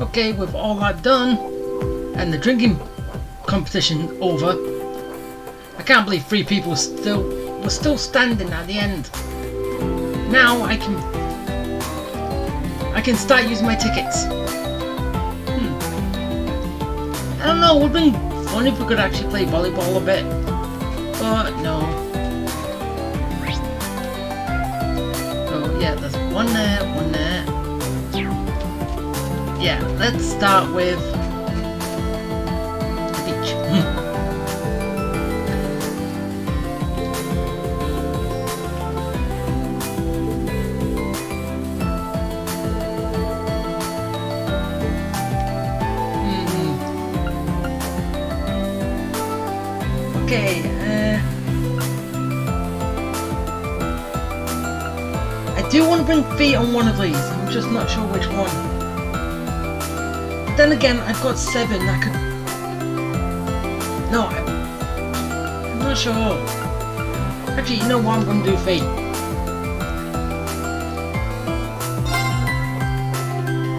Okay, with all that done, and the drinking competition over, I can't believe 3 people were still standing at the end. Now I can start using my tickets. I don't know, it would have been fun if we could actually play volleyball a bit, but no. So yeah, there's one there, one there. Yeah, let's start with the beach. Okay, I do want to bring feet on one of these, I'm just not sure which one. But then again, I've got 7, I could... No, I'm not sure. Actually, you know what, I'm going to do feet.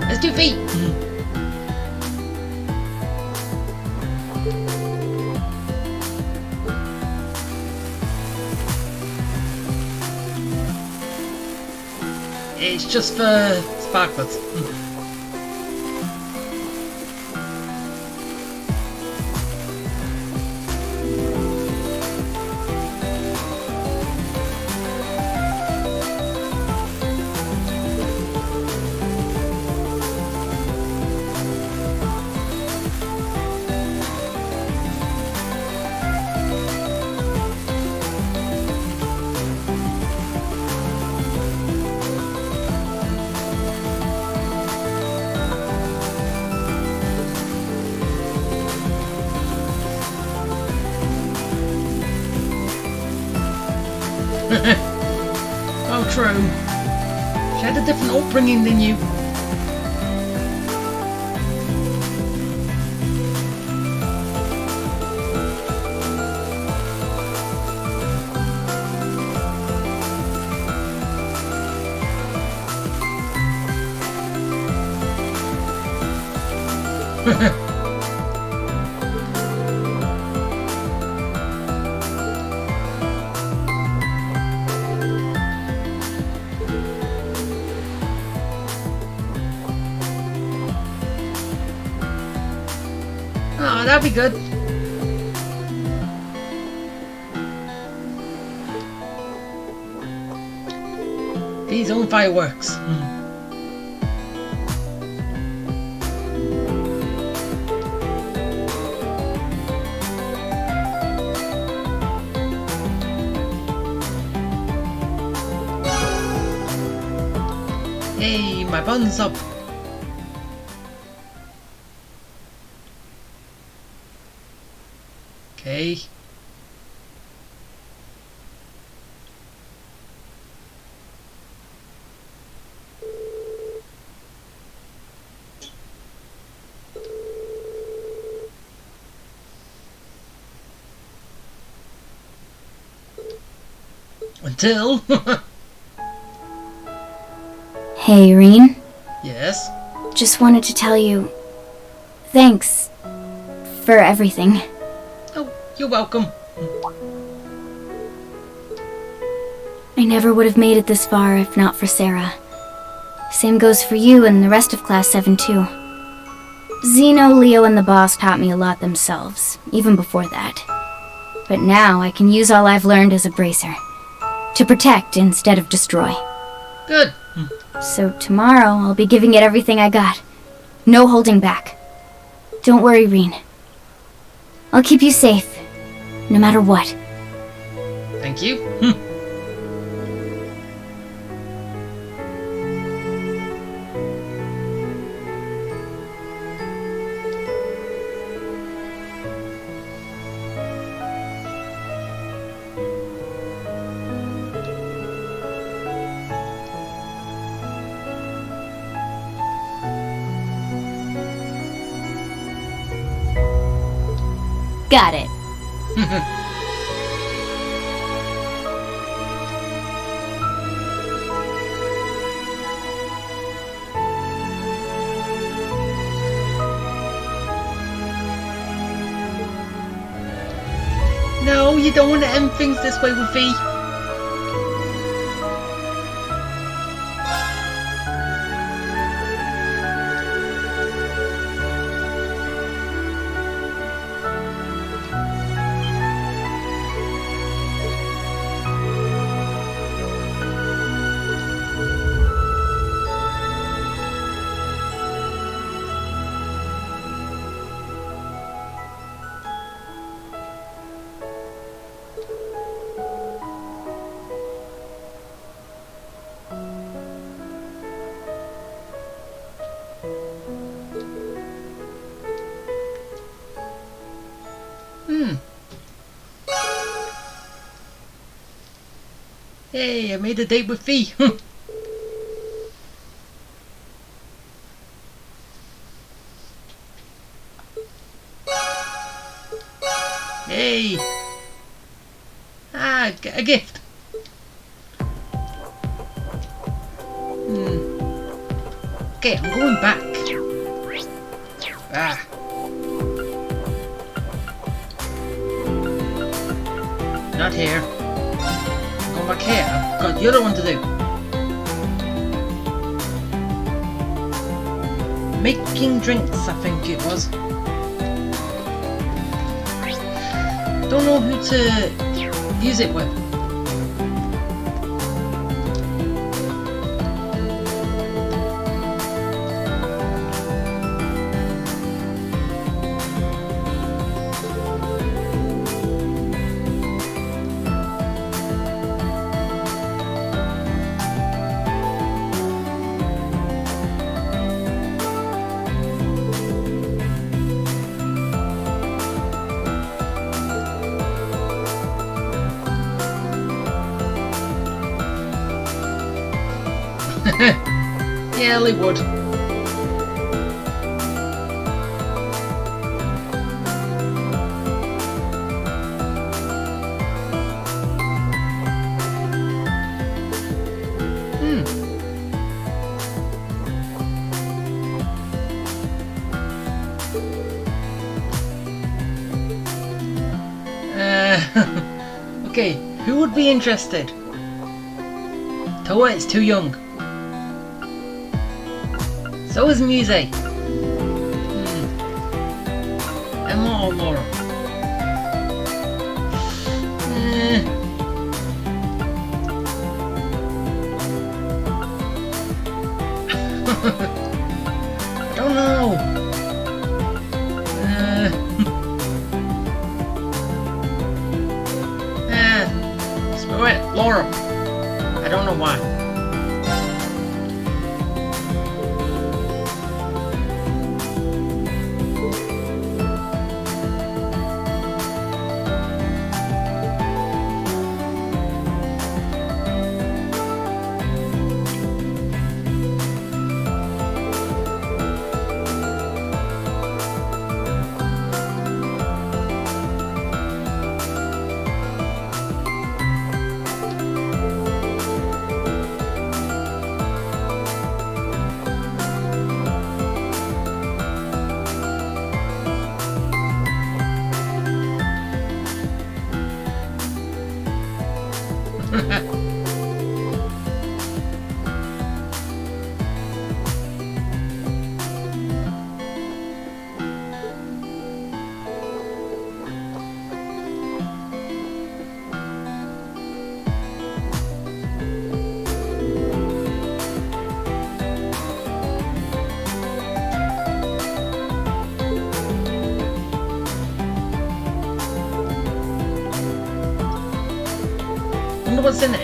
Let's do feet! It's just for sparklers. Oh, true. She had a different upbringing than you. Oh, that'd be good. These own fireworks. Hey, my bun's up. Okay. Until... Hey, Irene. Yes? Just wanted to tell you... Thanks... for everything. Oh, you're welcome. I never would have made it this far if not for Sarah. Same goes for you and the rest of Class 7 too. Zeno, Leo, and the boss taught me a lot themselves, even before that. But now I can use all I've learned as a bracer. To protect instead of destroy. Good. So tomorrow I'll be giving it everything I got. No holding back. Don't worry, Reen. I'll keep you safe, no matter what. Thank you. Got it. No, you don't want to end things this way with V. Hey, I made a date with V. Hey. Ah, a gift. Okay, I'm going back. Ah. Not here. Go back here. I've got the other one to do. Making drinks, I think it was. Don't know who to use it with. Yeah, they would. Okay, who would be interested? Toa is too young. So is Muse. Emma or Laura? I don't know. Screw it, Laura. I don't know why. Wonder what's in it.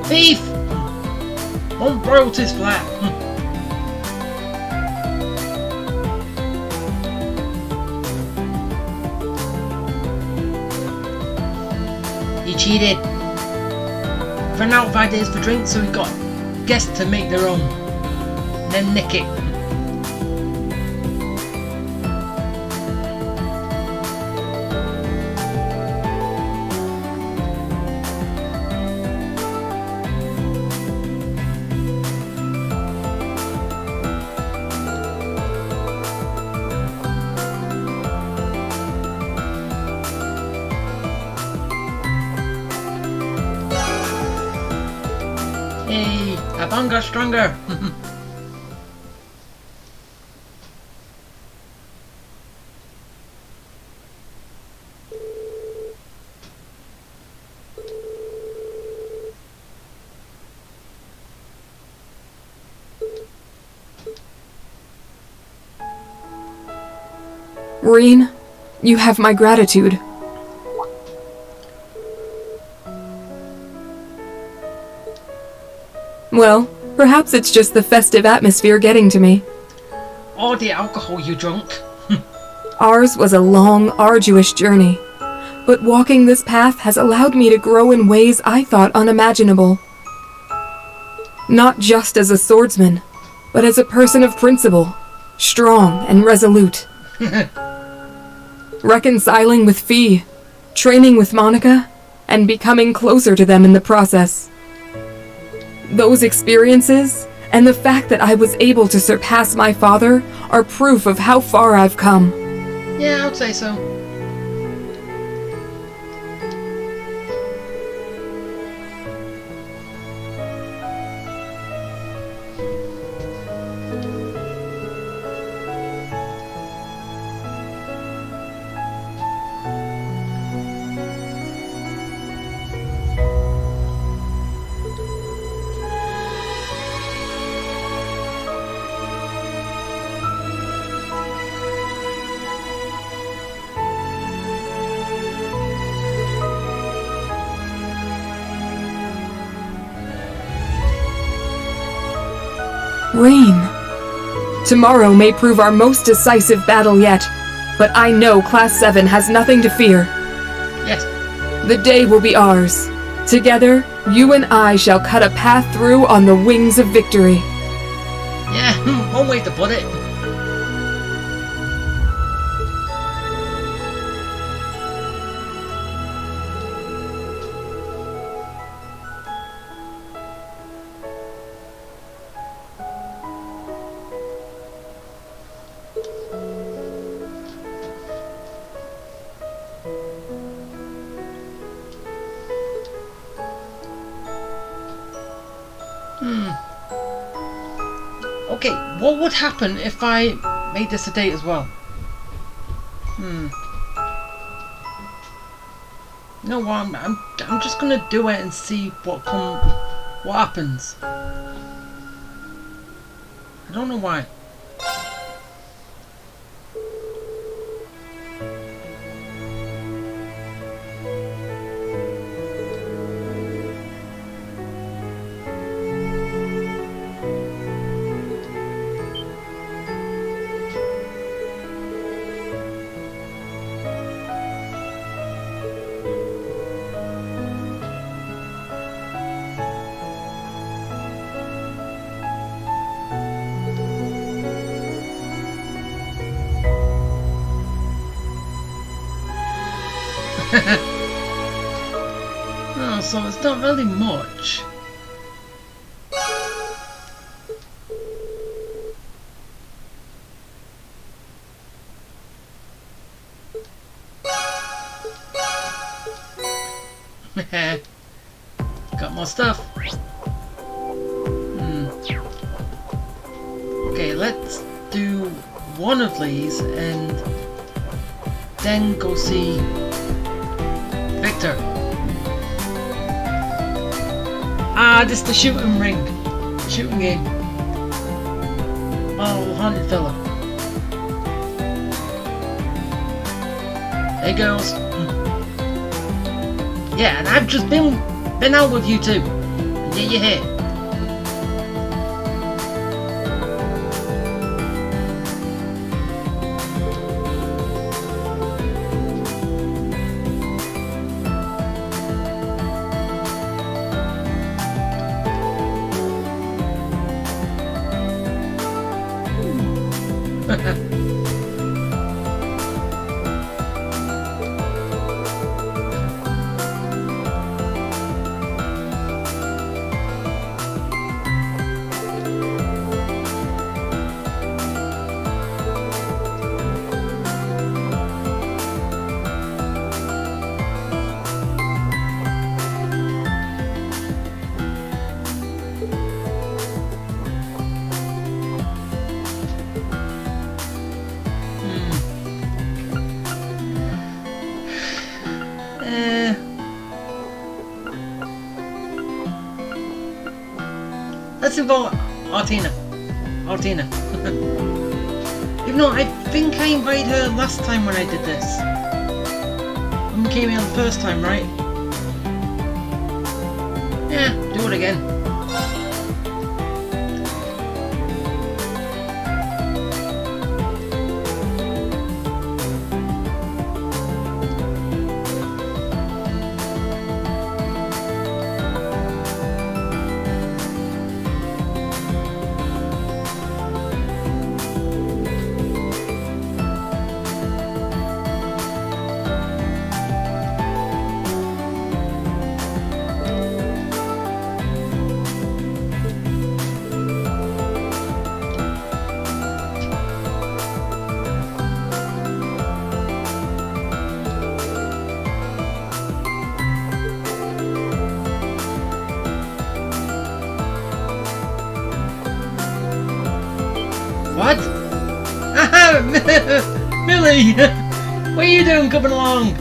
Thief! Want royalties for that. He cheated. Ran out of ideas for drinks, so he got guests to make their own. Then nick it. Hey, Abanga stronger. Reen, you have my gratitude. Well, perhaps it's just the festive atmosphere getting to me. Or the alcohol you drunk. Ours was a long, arduous journey, but walking this path has allowed me to grow in ways I thought unimaginable. Not just as a swordsman, but as a person of principle, strong and resolute. Reconciling with Fee, training with Monica, and becoming closer to them in the process. Those experiences, and the fact that I was able to surpass my father, are proof of how far I've come. Yeah, I'd say so. Rain. Tomorrow may prove our most decisive battle yet, but I know Class 7 has nothing to fear. Yes. The day will be ours. Together, you and I shall cut a path through on the wings of victory. Yeah, one way to put it. Okay, what would happen if I made this a date as well? You know what? I'm just gonna do it and see what happens. I don't know why. Oh, so it's not really much. Got more stuff. Okay, let's do one of these and then go see Victor. Ah, this is the shooting ring. Shooting game. Oh, haunted fella. Hey girls. Yeah, and I've just been out with you too. And Yeah, you hit. Let's involve Artina. Even though I think I invited her last time when I did this. I came here the first time, right? Yeah, do it again. What? Millie! What are you doing coming along?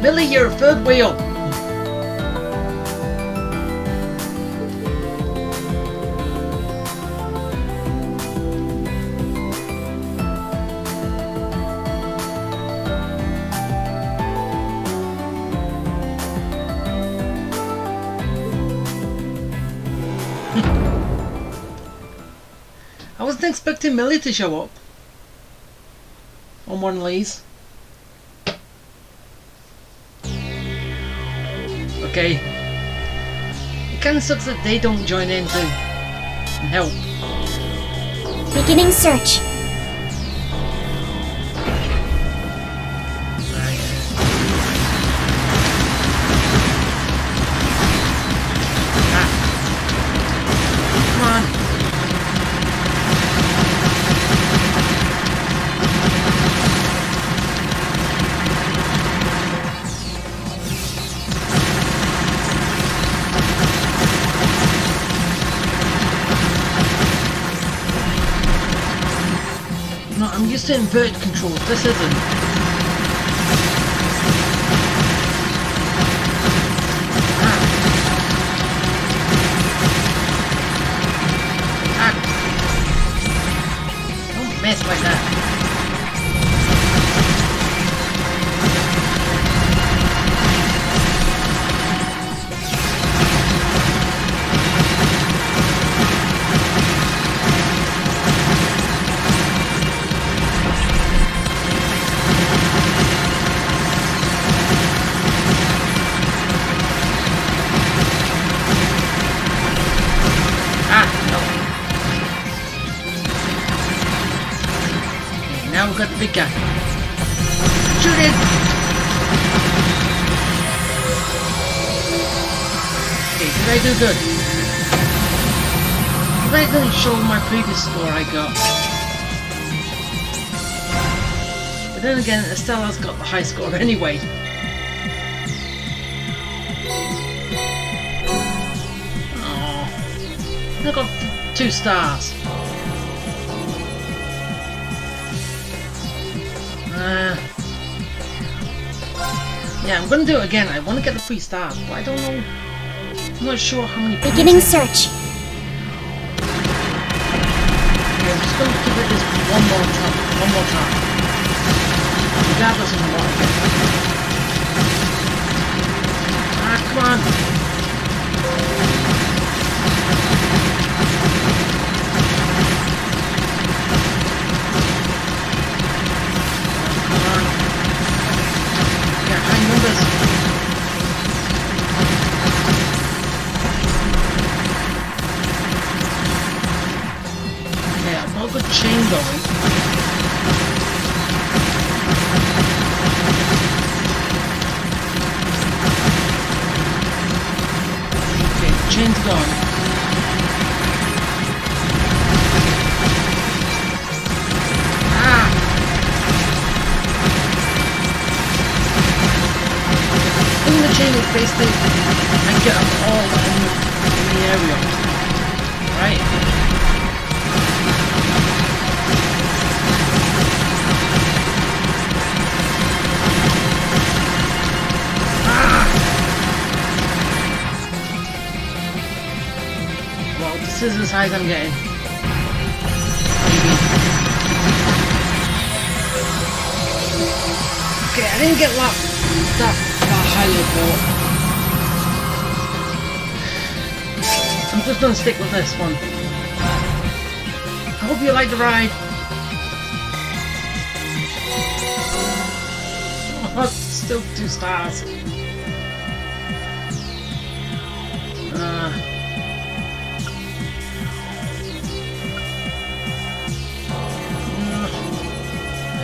Millie, you're a third wheel. I wasn't expecting Millie to show up on one of these. Okay. It kinda sucks that they don't join in too and help. Beginning search. Come on. No, I'm used to inverted controls. This isn't. Don't mess like that. Now we've got the big guy. Shoot it! Okay, did I do good? that didn't show my previous score I got. But then again, Estella's got the high score anyway. I got 2 stars. Yeah, I'm gonna do it again. I want to get the 3 stars, but I don't know. I'm not sure how many. Beginning search. Okay, I'm just gonna give it this one more time. Regardless of what I get. Ah, come on. Numbers. Okay, I've got a good chain going. Okay, the chain's gone. Basically, I get them all in the area, right? Well, this is as high as I'm getting. Maybe. Okay, I didn't get that high level. I'm just gonna stick with this one. I hope you like the ride. Oh, still 2 stars. I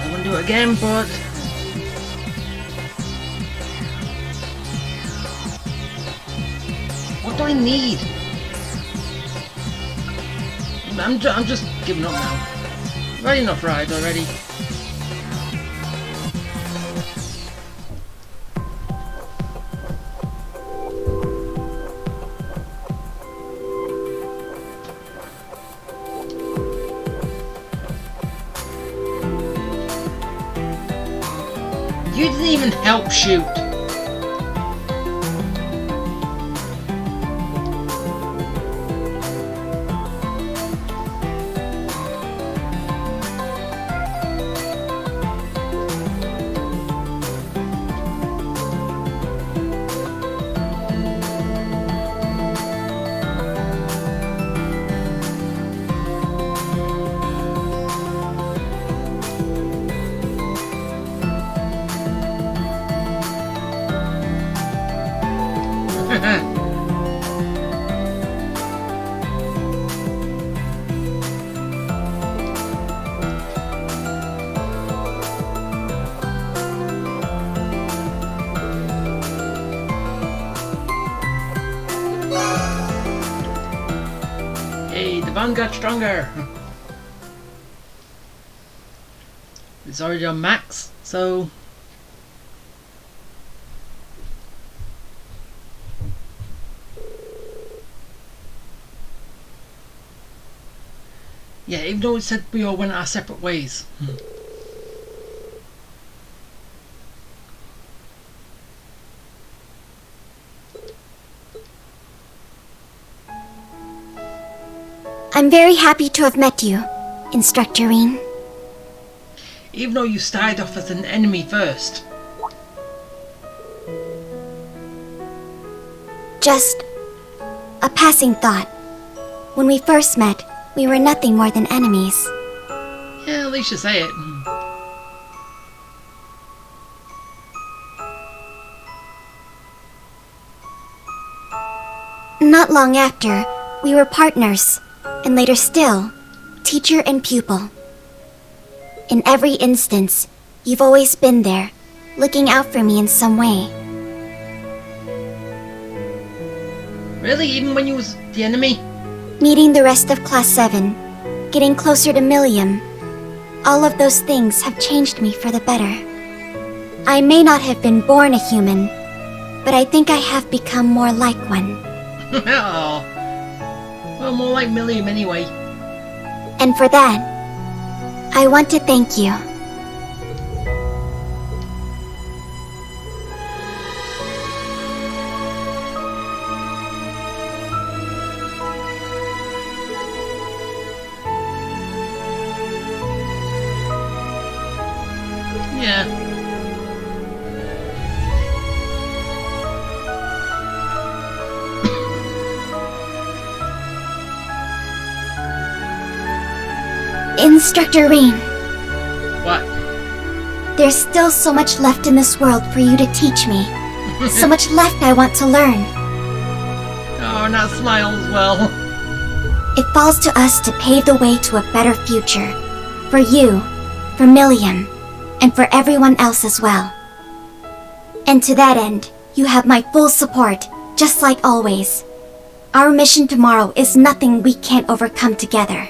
don't want to do it again, but what do I need? I'm just giving up now. I've had enough ride already. You didn't even help shoot. Hey, the bond got stronger. It's already on max, so yeah, even though it said we all went our separate ways. I'm very happy to have met you, Instructor Reen. Even though you started off as an enemy first. Just a passing thought. When we first met, we were nothing more than enemies. Yeah, at least you say it. Not long after, we were partners, and later still, teacher and pupil. In every instance, you've always been there, looking out for me in some way. Really? Even when you was the enemy? Meeting the rest of Class 7, getting closer to Millium, all of those things have changed me for the better. I may not have been born a human, but I think I have become more like one. Oh. Well, more like Milliam anyway. And for that, I want to thank you. Yeah. Instructor Rain, What? there's still so much left in this world for you to teach me. So much left I want to learn. Oh, and that smile as well. It falls to us to pave the way to a better future. For you, for Milliam, and for everyone else as well. And to that end, you have my full support, just like always. Our mission tomorrow is nothing we can't overcome together.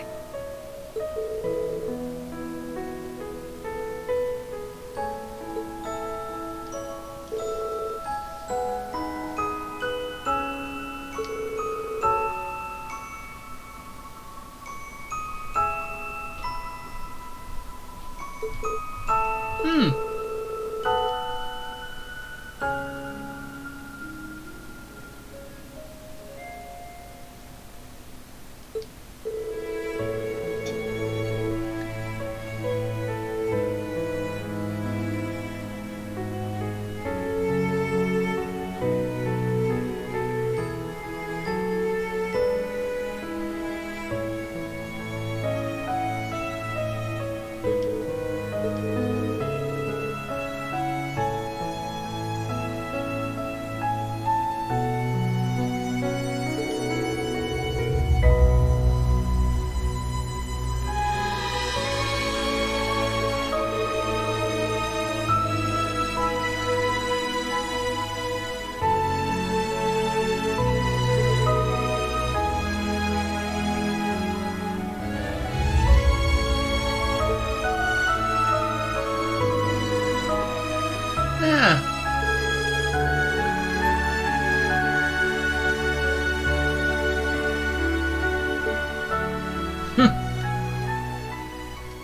Yeah.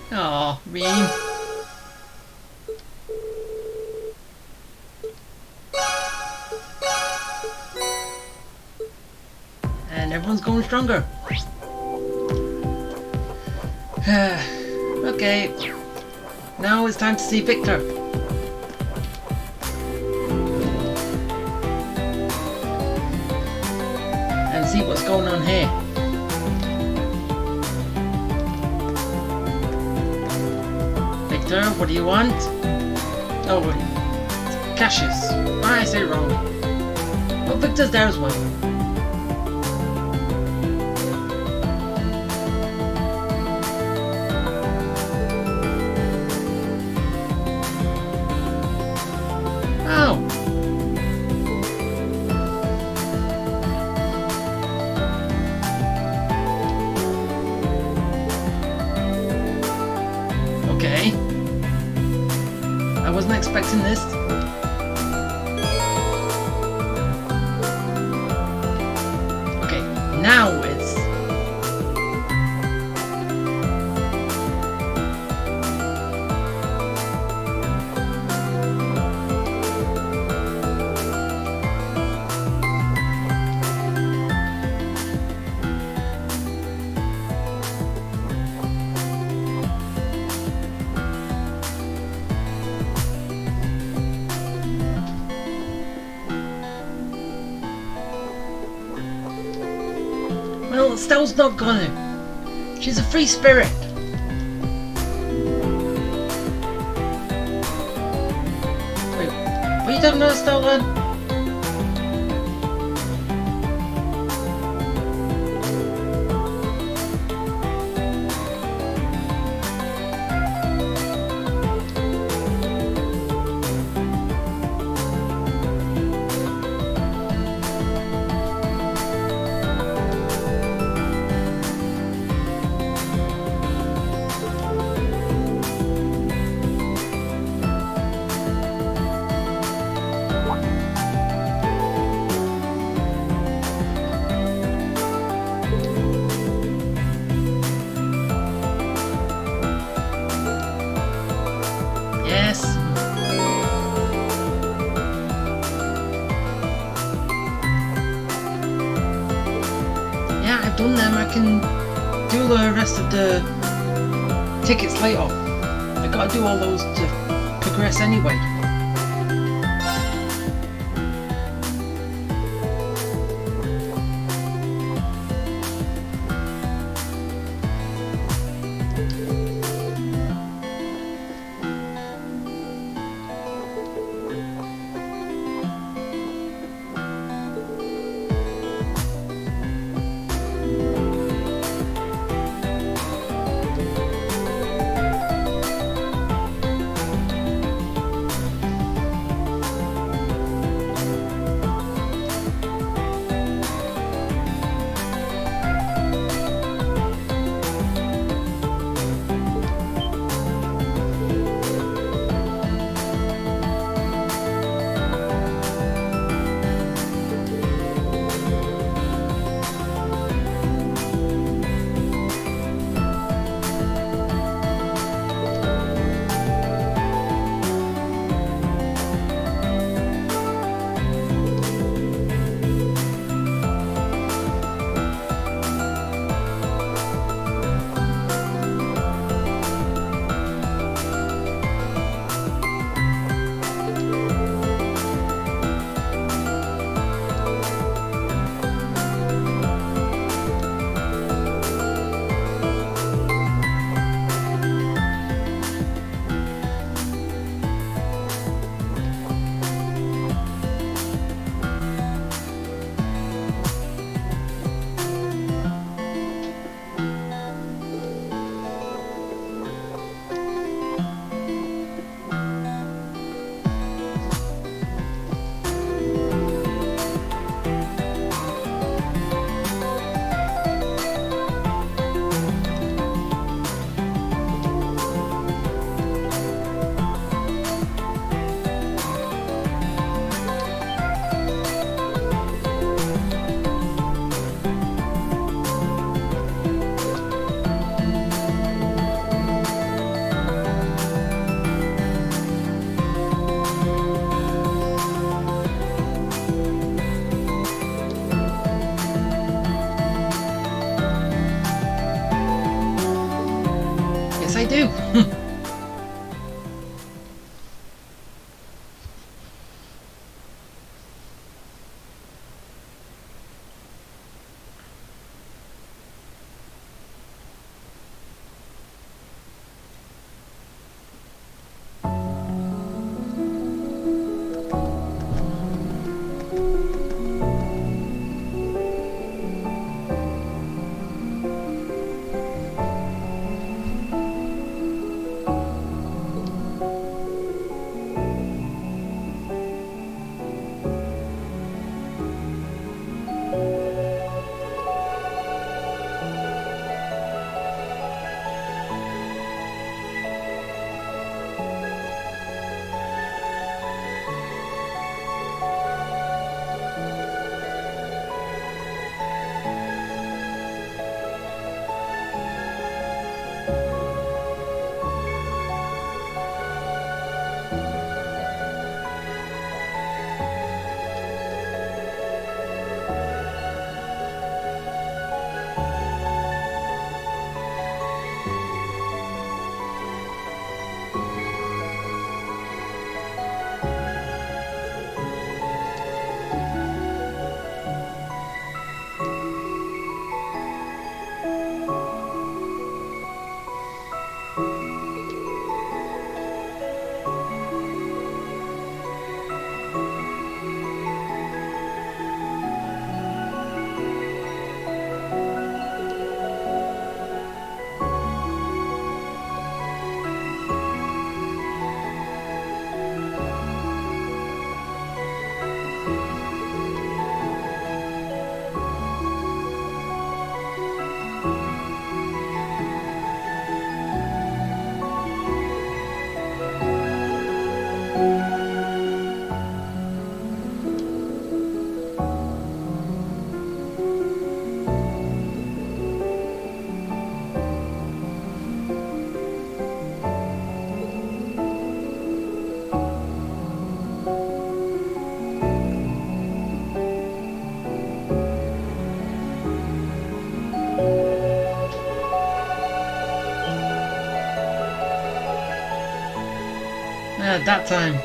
Oh, Reem. And everyone's going stronger. Okay. Now it's time to see Victor. And see what's going on here. Victor, what do you want? Oh wait, Cassius. Why I say it wrong? Well, Victor's there as well. Oh. Okay. I wasn't expecting this. Okay, now it's... Well, Estelle's not gonna. She's a free spirit. Wait, what are you talking about, Estelle then? can do the rest of the tickets later. I gotta do all those to progress anyway. I do. Yeah, that time.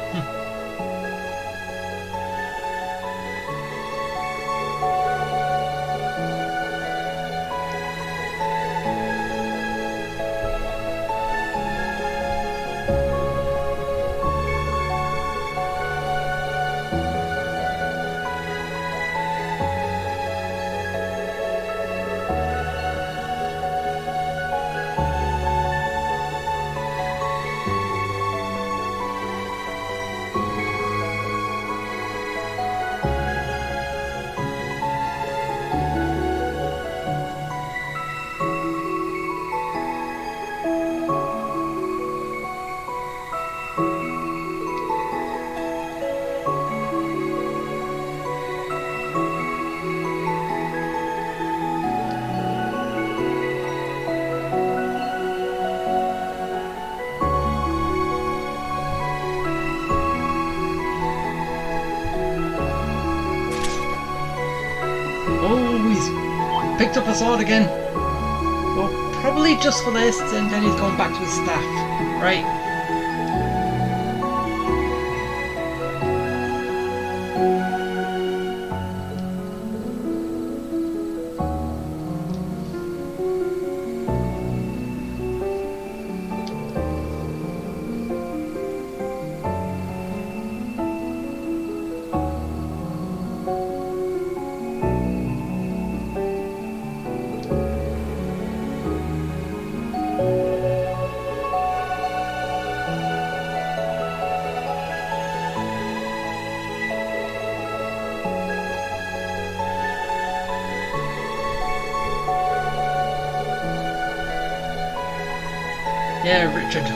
Oh, he's picked up a sword again. Well, probably just for this, and then he's going back to his staff. Right. Yeah, Richard.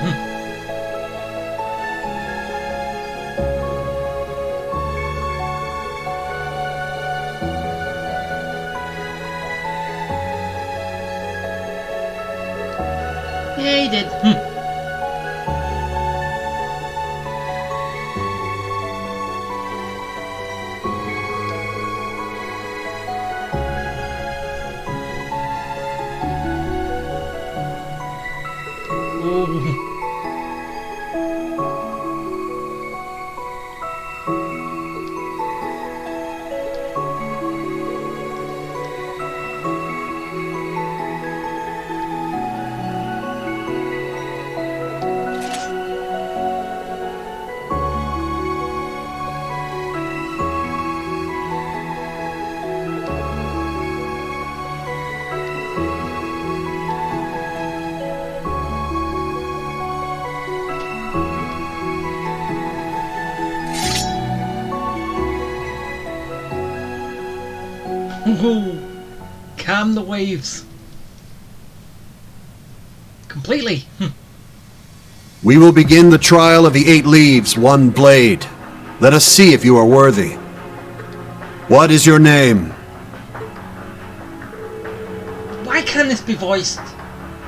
Yeah, he did. Oh. Ooh, calm the waves. Completely. We will begin the trial of the 8 leaves, 1 blade. Let us see if you are worthy. What is your name? Why can't this be voiced?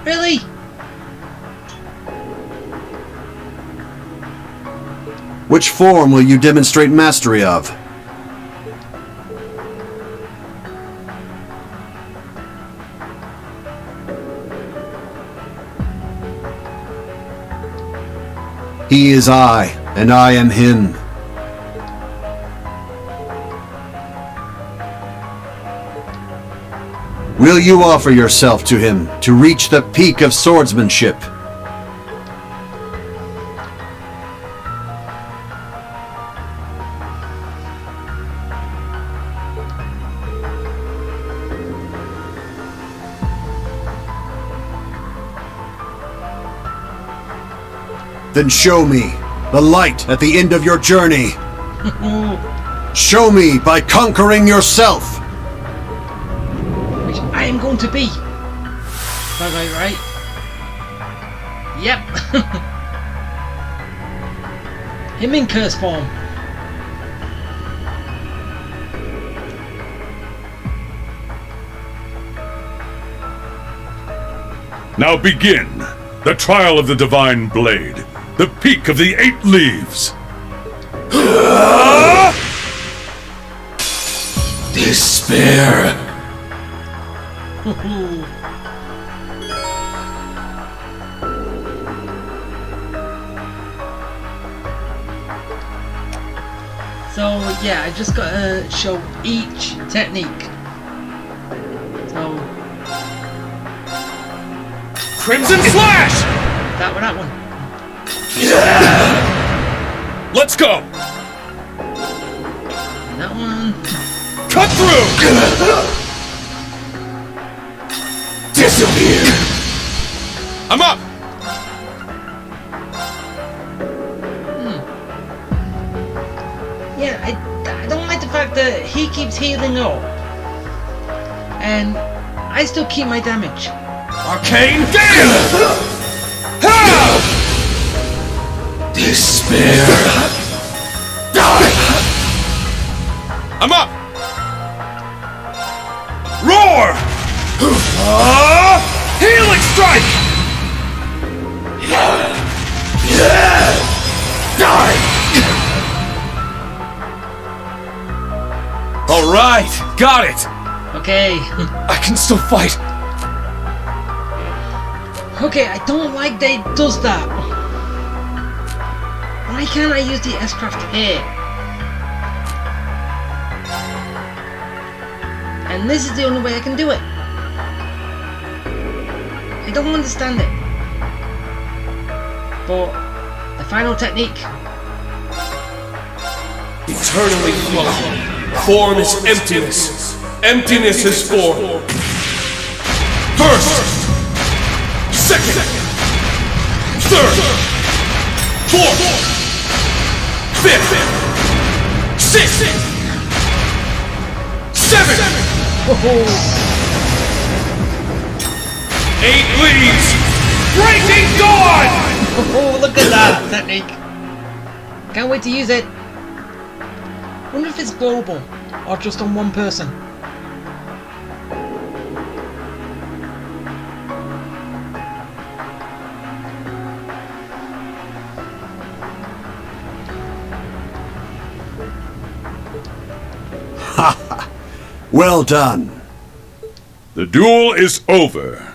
Really? Which form will you demonstrate mastery of? He is I, and I am him. Will you offer yourself to him to reach the peak of swordsmanship? Then show me the light at the end of your journey. Show me by conquering yourself. Which I am going to be. Right. Yep. Him in curse form. Now begin the trial of the divine blade. The peak of the 8 leaves. Despair. So yeah, I just gotta show each technique. So Crimson Flash! that one. Let's go! And that one. Cut through! Disappear! I'm up! Yeah, I don't like the fact that he keeps healing up. And I still keep my damage. Arcane Gale! Ha! Despair! Die! I'm up! Roar! Healing Strike! Die! Alright, got it! Okay. I can still fight! Okay, I don't like that it does that. Why can't I use the S-Craft here? And this is the only way I can do it. I don't understand it. But the final technique. Eternally flowing. Form is emptiness. Emptiness is form. First! Second! Third! Fourth! Fifth! Sixth! Seventh! Eight leaves! Breaking Dawn! Oh, look at that technique. Can't wait to use it. Wonder if it's global or just on one person. Well done. The duel is over.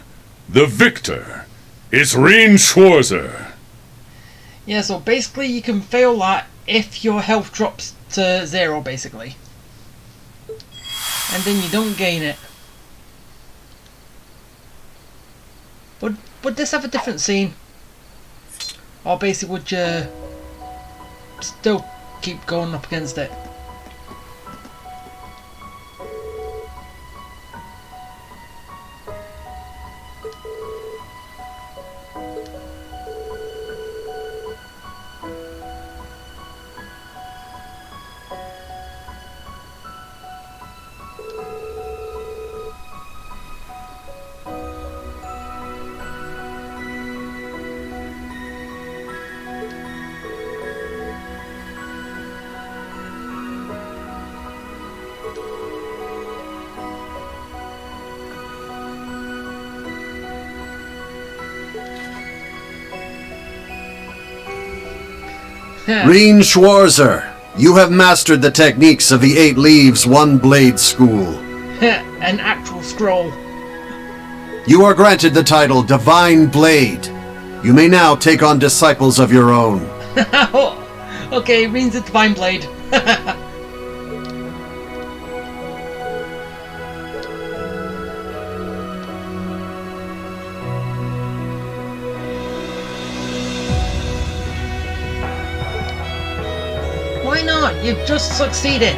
The victor is Reen Schwarzer. Yeah, so basically you can fail that if your health drops to 0, basically. And then you don't gain it. Would this have a different scene? Or basically would you still keep going up against it? Reen Schwarzer, you have mastered the techniques of the 8 Leaves, 1 Blade School. An actual scroll. You are granted the title Divine Blade. You may now take on disciples of your own. Okay, Reen's the Divine Blade. Why not? You've just succeeded.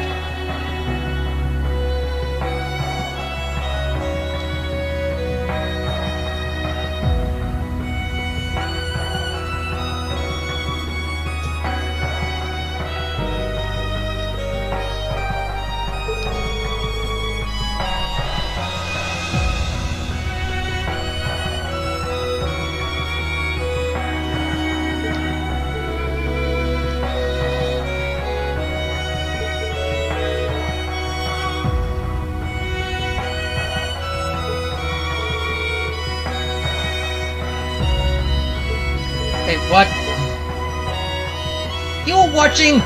Wait, what? You were watching?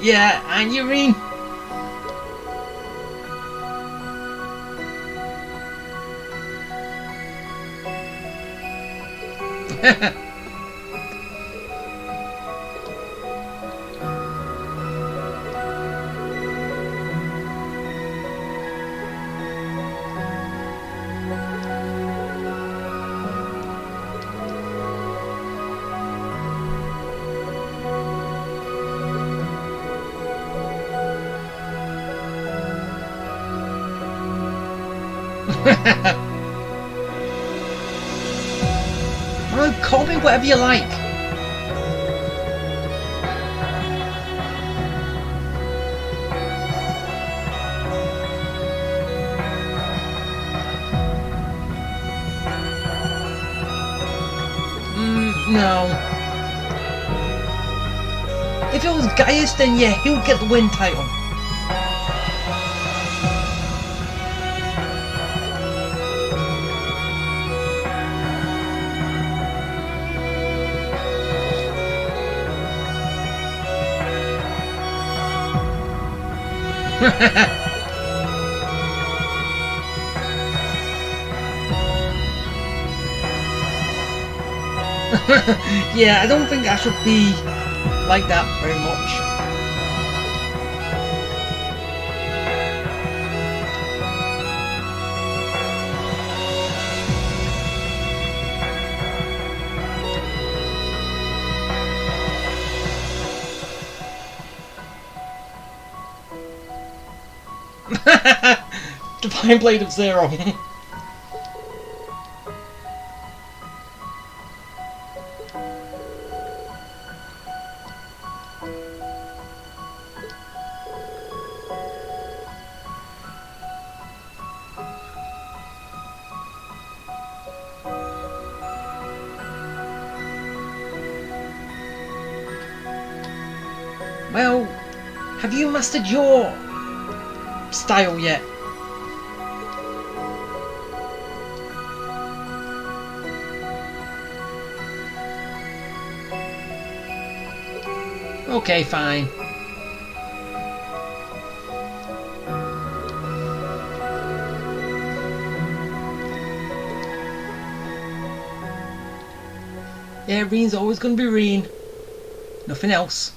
Yeah, and you, Reen? Well, call me whatever you like. No. If it was Gaius, then yeah, he'll get the win title. Yeah, I don't think I should be like that very much. Divine Blade of Zero. Well, have you mastered your style yet? Okay, fine. Yeah, Reen's always gonna be Reen. Nothing else.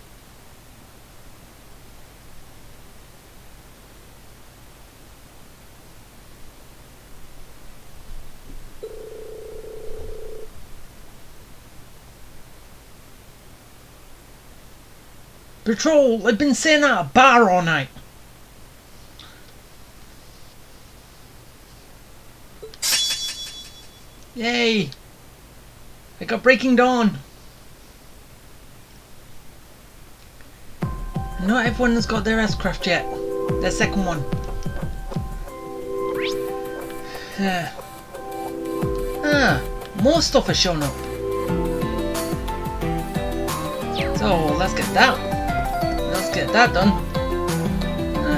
Patrol, I've been sitting at a bar all night. Yay! I got Breaking Dawn. Not everyone has got their S-craft yet. Their second one. More stuff has shown up. So let's get that. Let's get that done.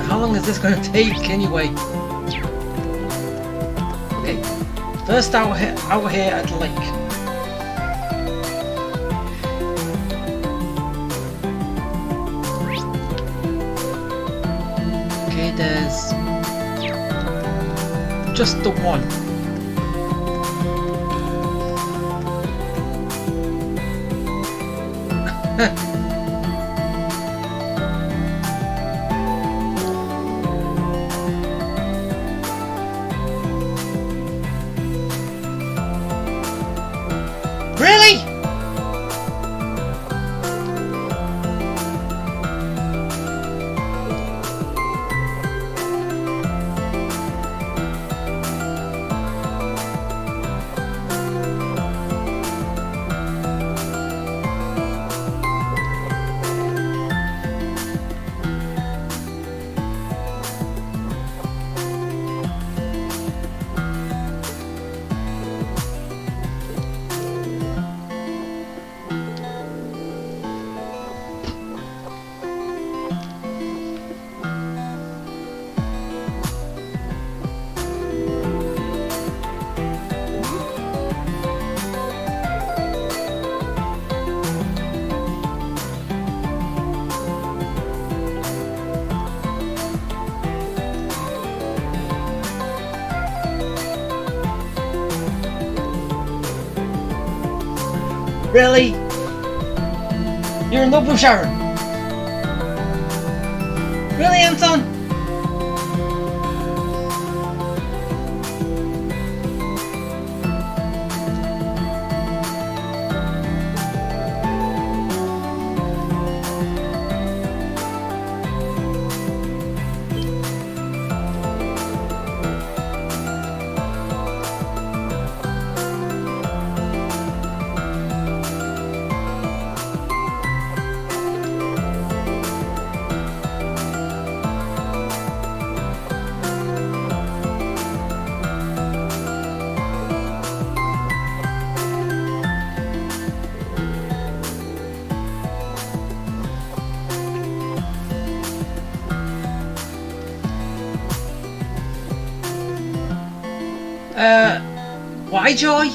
How long is this going to take anyway? Okay, first out here at the lake. Okay, there's just the one. Really? Really? You're in love with Sharon? Really, Anton? Why, Joy?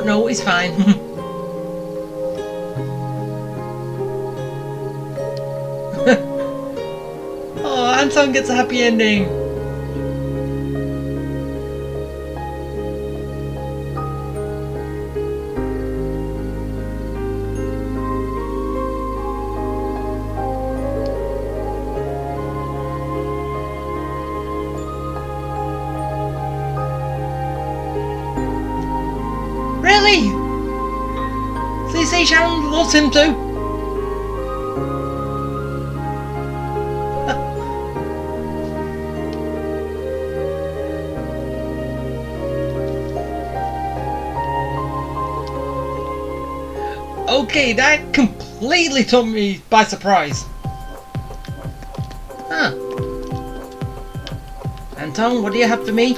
No, it's fine. Oh, Anton gets a happy ending. Really? So you say Sharon loves him too? Okay, that completely took me by surprise. Huh. Anton, what do you have for me?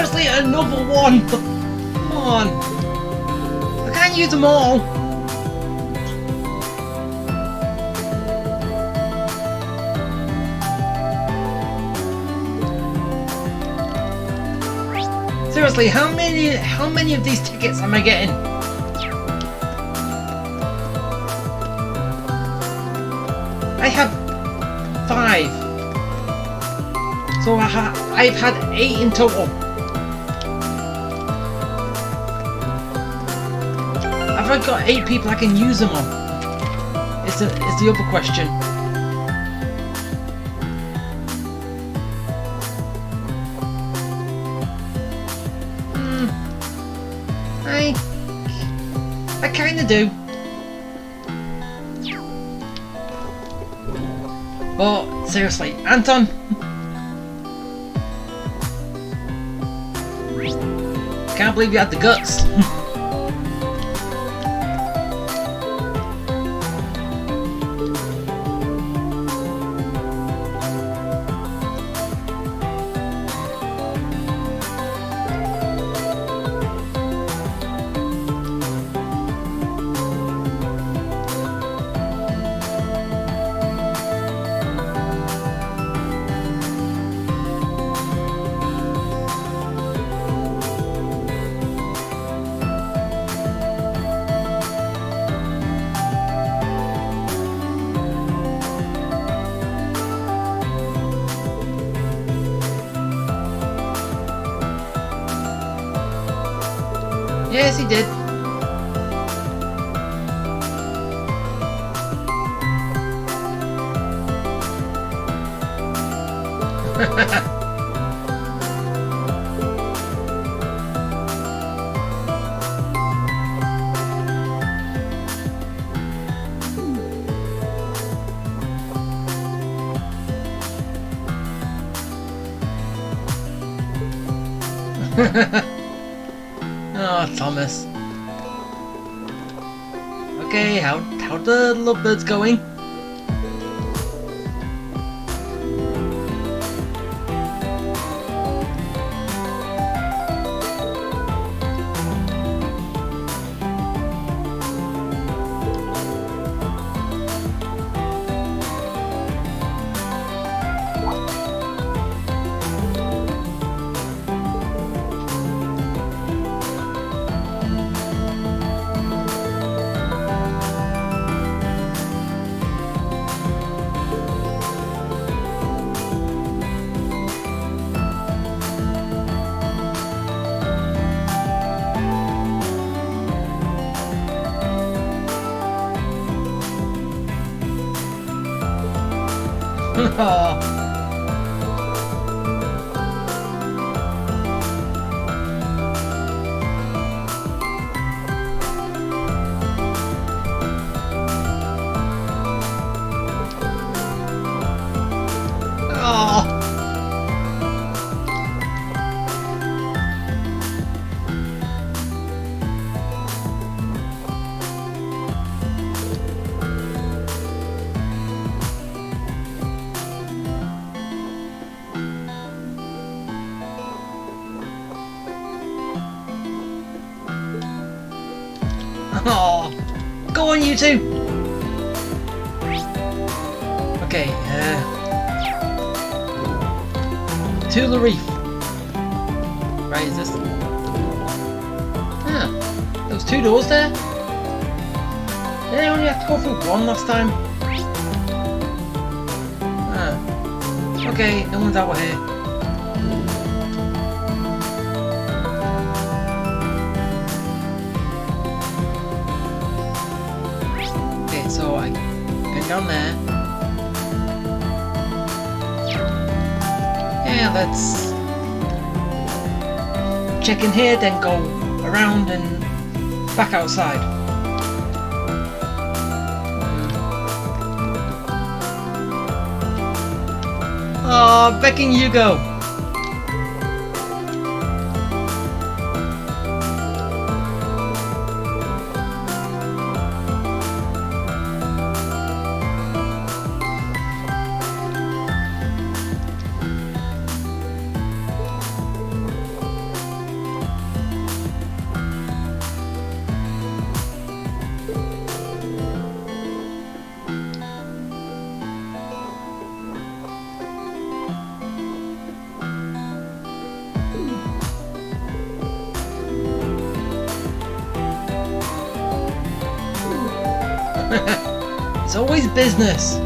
Seriously, another one! Come on! I can't use them all! Seriously, how many of these tickets am I getting? I have 5. So I've had 8 in total. Have I got 8 people I can use them on? Is the other question. I kinda do. But seriously, Anton. Can't believe you had the guts. Yes, he did. Oh, Thomas. Okay, how the lovebirds going? Oh. Oh, go on, you two. Okay, to the reef. Right, is this? Ah, there was 2 doors there. Did I only have to go through one last time? Ah, okay, no one's out here. So I go down there. Yeah, let's check in here, then go around and back outside. Oh, becking you go. It's always business.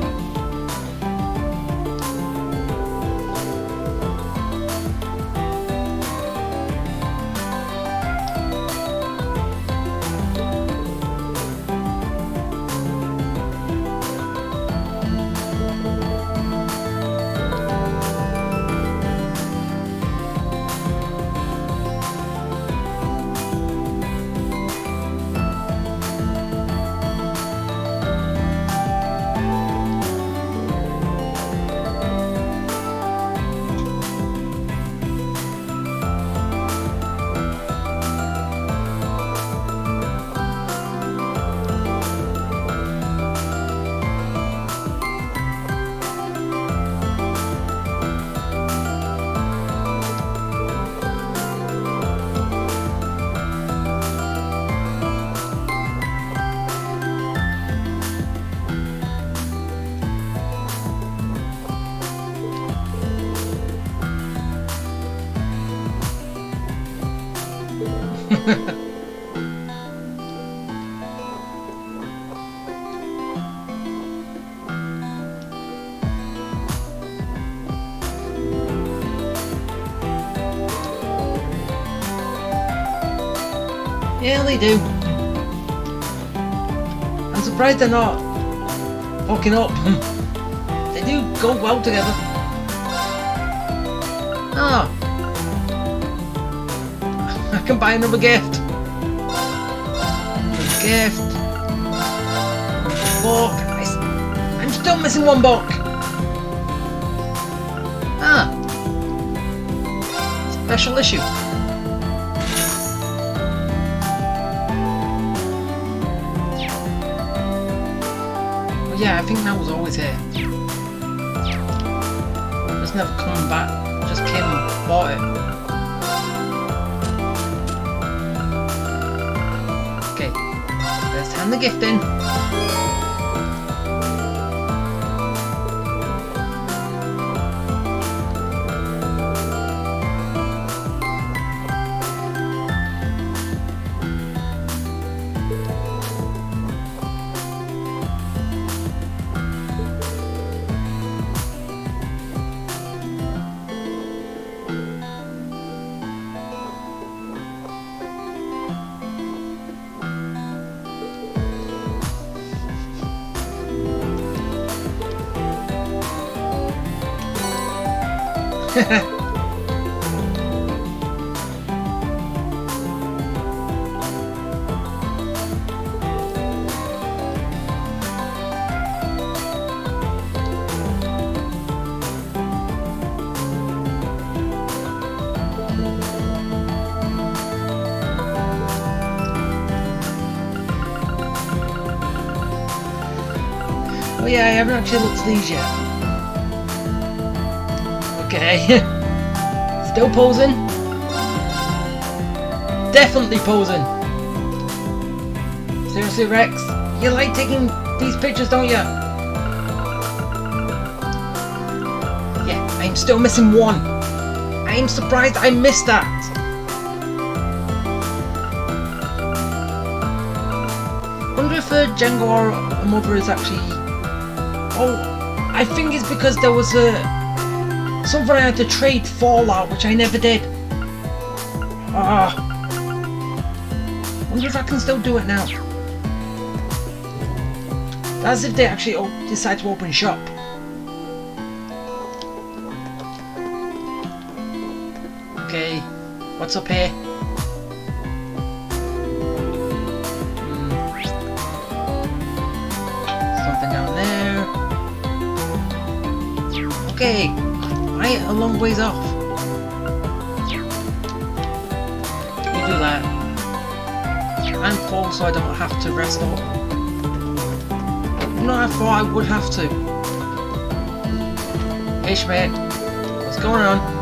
Yeah, they do. I'm surprised they're not hooking up. They do go well together. Ah, I can buy another gift. Gift. Book. I'm still missing one book. Ah, special issue. Yeah, I think that was always here. Just never coming back. Just came and bought it. Okay, let's hand the gift in. Oh yeah, I haven't actually looked at these yet. Okay. Still posing. Definitely posing. Seriously, Rex? You like taking these pictures, don't you? Yeah, I'm still missing one. I'm surprised I missed that. Wonder if Django or a mother is actually... Oh, I think it's because there was something I had to trade Fallout, which I never did. Wonder if I can still do it now. That's if they actually decide to open shop. Okay, what's up here? Something down there. Okay, right, a long ways off. You do that. I'm full, so I don't have to rest up. No, I thought I would have to. Hey Schmidt, what's going on?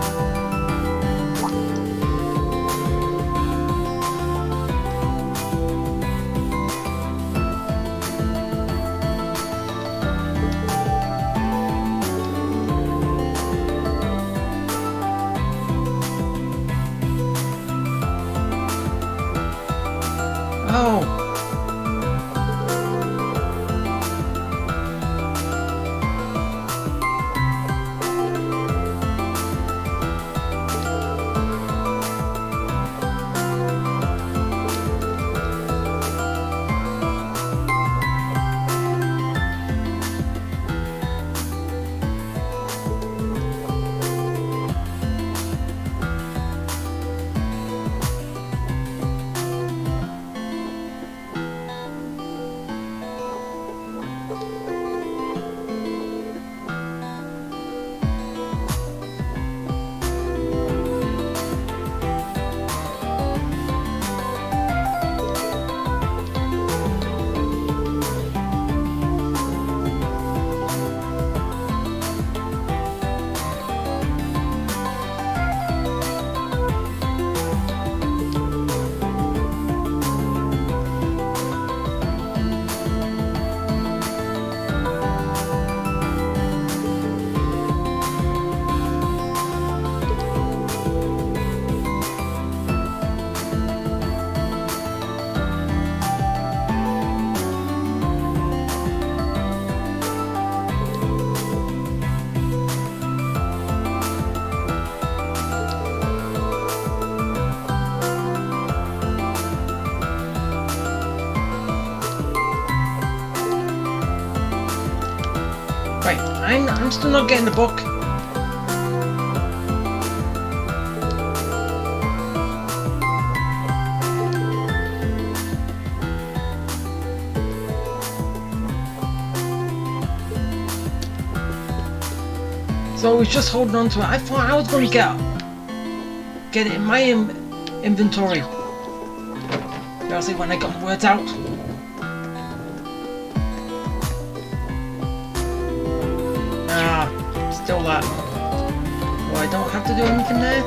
fine. I'm still not getting the book. So I was just holding on to it. I thought I was going to get it in my inventory. Obviously when I got the words out. Still that. Well, I don't have to do anything there.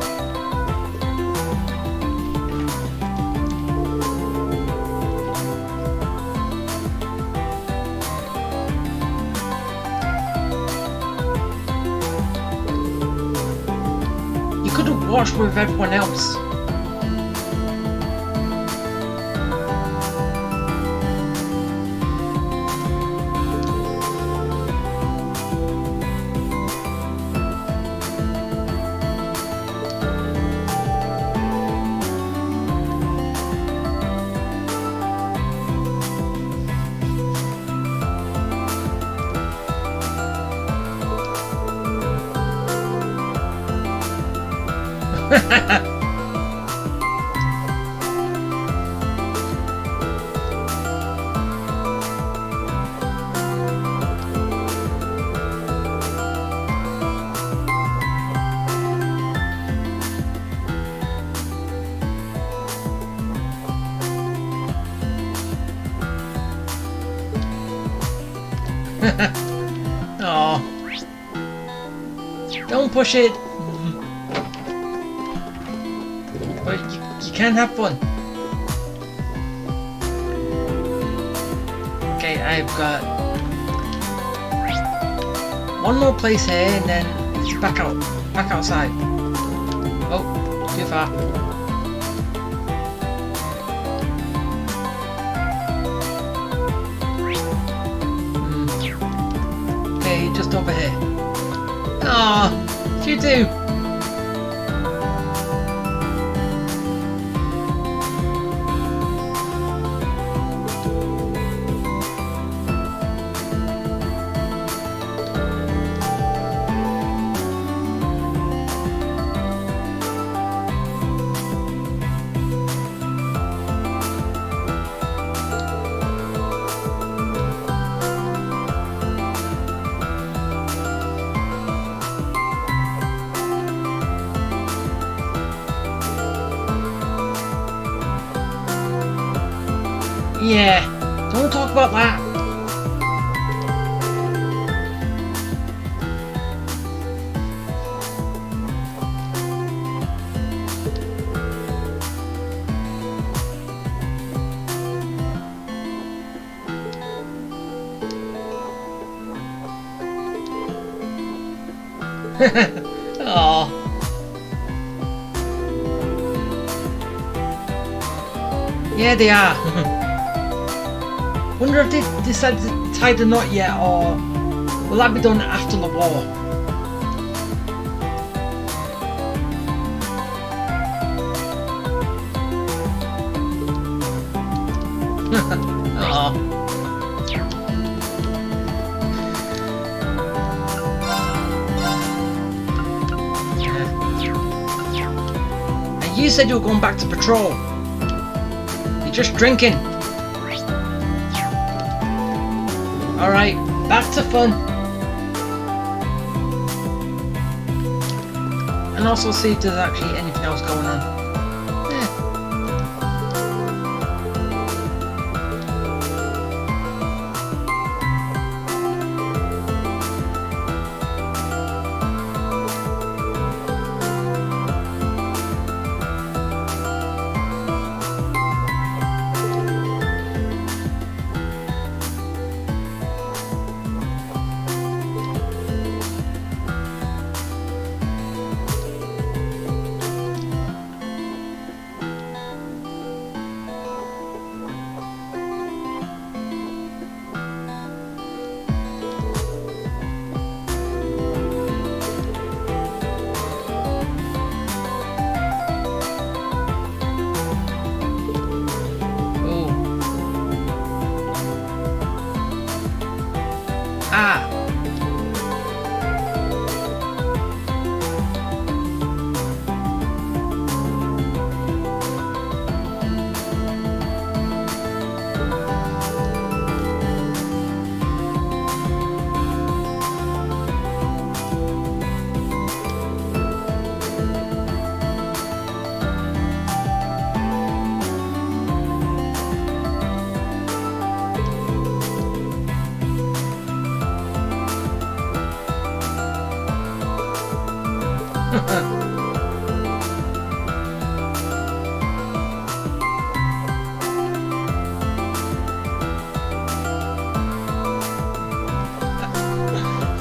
You could have watched with everyone else. Oh, don't push it. But you can have fun. Okay, I've got one more place here, and then it's back outside. Oh, too far. Okay, just over here. Ah, you too. Yeah, don't talk about that. Oh. Yeah, they are. Wonder if they decided to tie the knot yet, or will that be done after the war? Oh. And you said you were going back to patrol. You're just drinking. Alright, back to fun. And also see if there's actually anything else going on.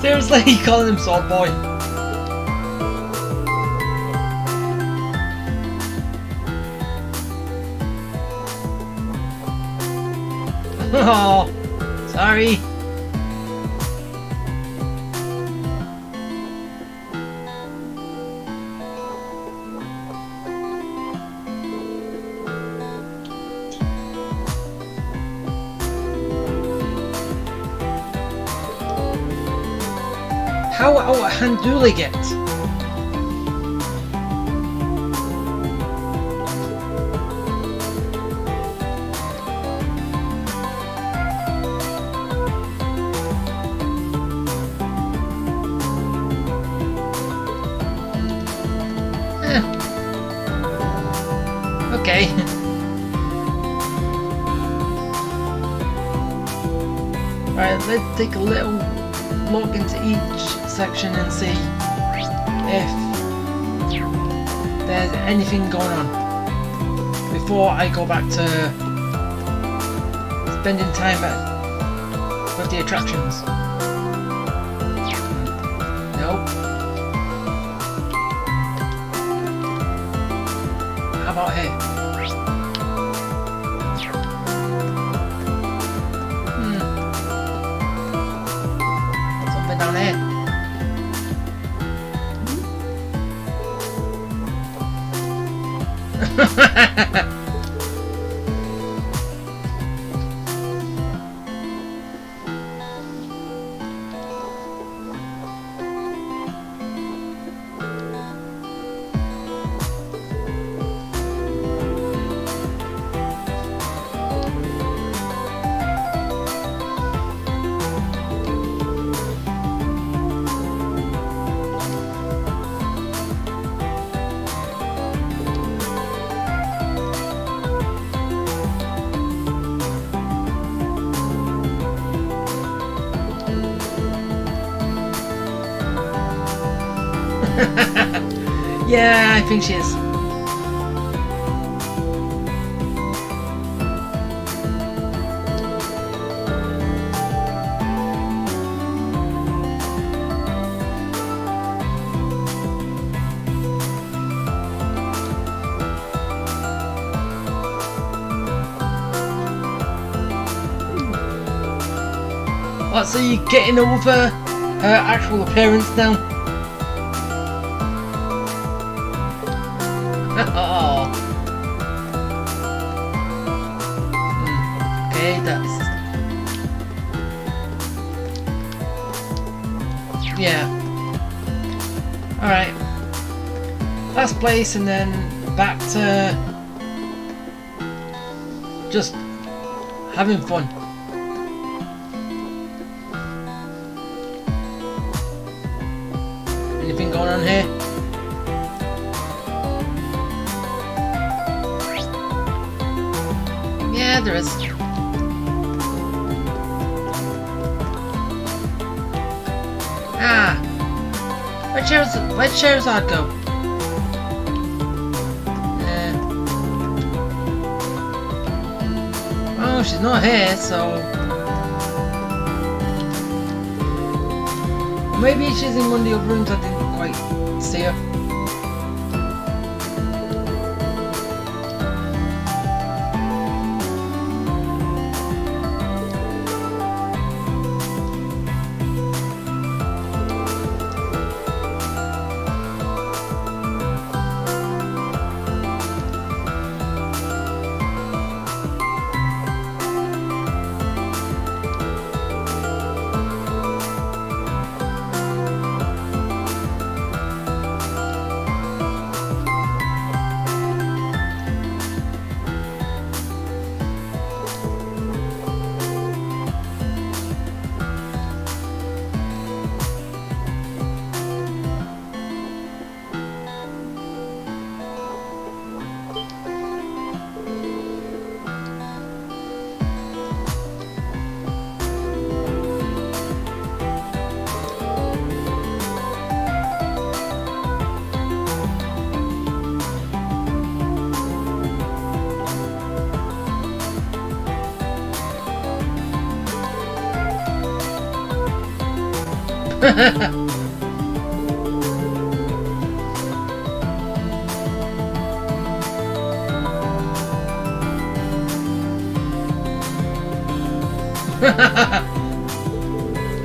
Seriously, he calling him Sword Boy. Oh, sorry. How out of hand do they get? Okay. Right, let's take a little look into each section and see if there's anything going on before I go back to spending time with the attractions. Nope. How about here? Something down here. Yeah, I think she is. What, so you're getting over her actual appearance now? Oh. Okay, that's... yeah. Alright. Last place and then back to just having fun. Anything going on here? Yeah, there is. Ah! Where'd Charizard go? Oh, she's not here, so... maybe she's in one of the other rooms, I didn't quite see her.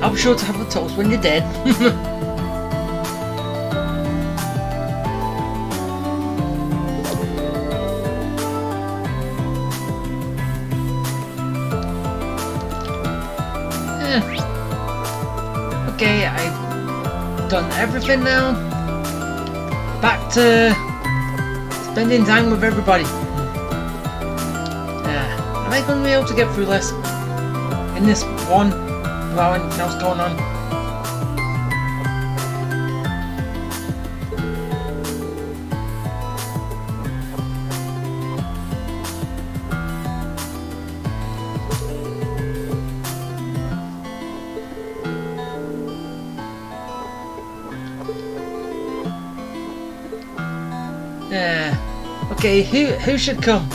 I'm sure to have a toast when you're dead. Okay, I've done everything now. Back to spending time with everybody. Am I going to be able to get through this in this one without anything else going on? Okay, who should come?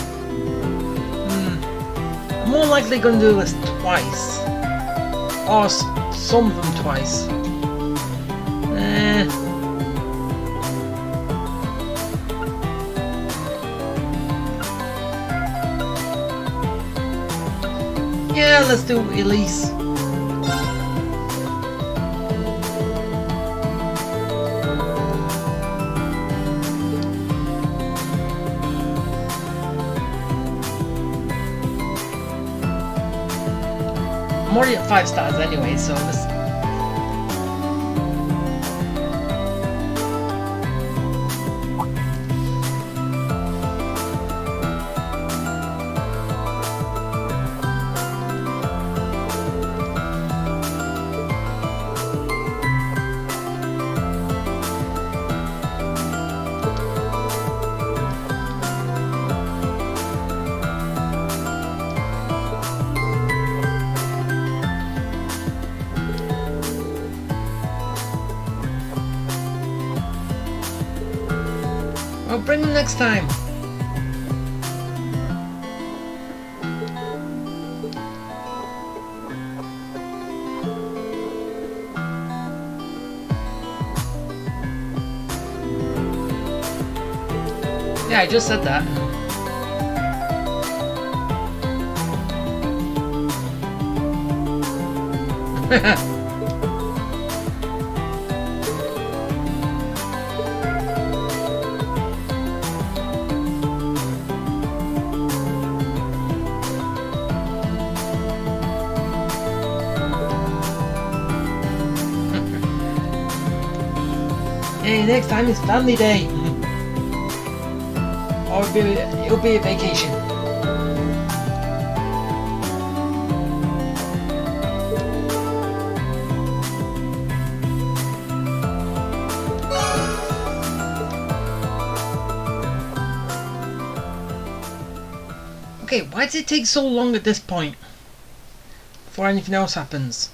I'm more likely going to do this twice. Or some of them twice. Yeah, let's do Elise. I'm already at 5 stars anyway, so let's... I'll bring them next time. Yeah, I just said that. Hey, next time is family day. Or it'll be a vacation. Okay, why does it take so long at this point before anything else happens?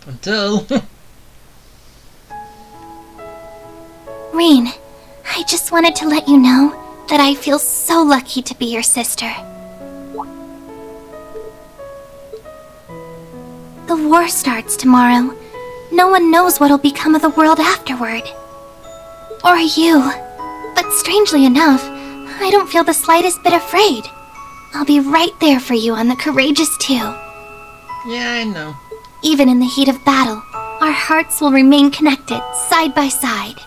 Until... Reen, I just wanted to let you know that I feel so lucky to be your sister. The war starts tomorrow. No one knows what'll become of the world afterward. Or you. But strangely enough, I don't feel the slightest bit afraid. I'll be right there for you on the Courageous 2. Yeah, I know. Even in the heat of battle, our hearts will remain connected, side by side.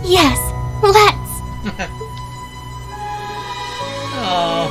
Yes, let's! Oh.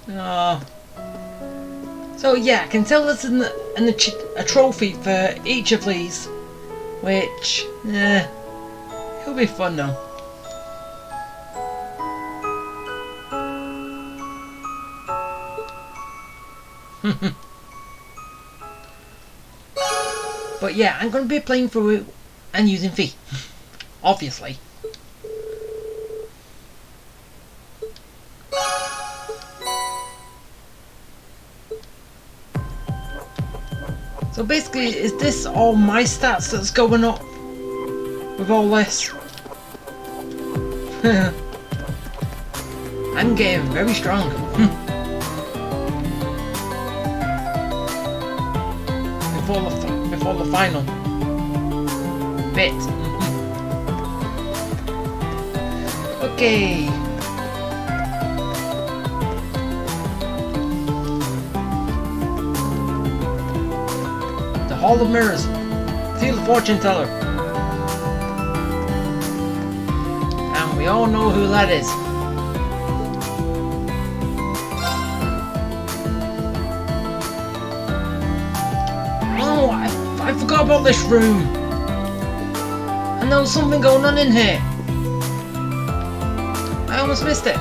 Oh. So yeah, I can tell there's a trophy for each of these, which, it'll be fun though. But yeah, I'm going to be playing through it and using V, obviously. So basically, is this all my stats that's going up with all this? I'm getting very strong. Before the final bit. Okay. The Hall of Mirrors. See the fortune teller. And we all know who that is. Oh, I forgot about this room. And there was something going on in here. I almost missed it.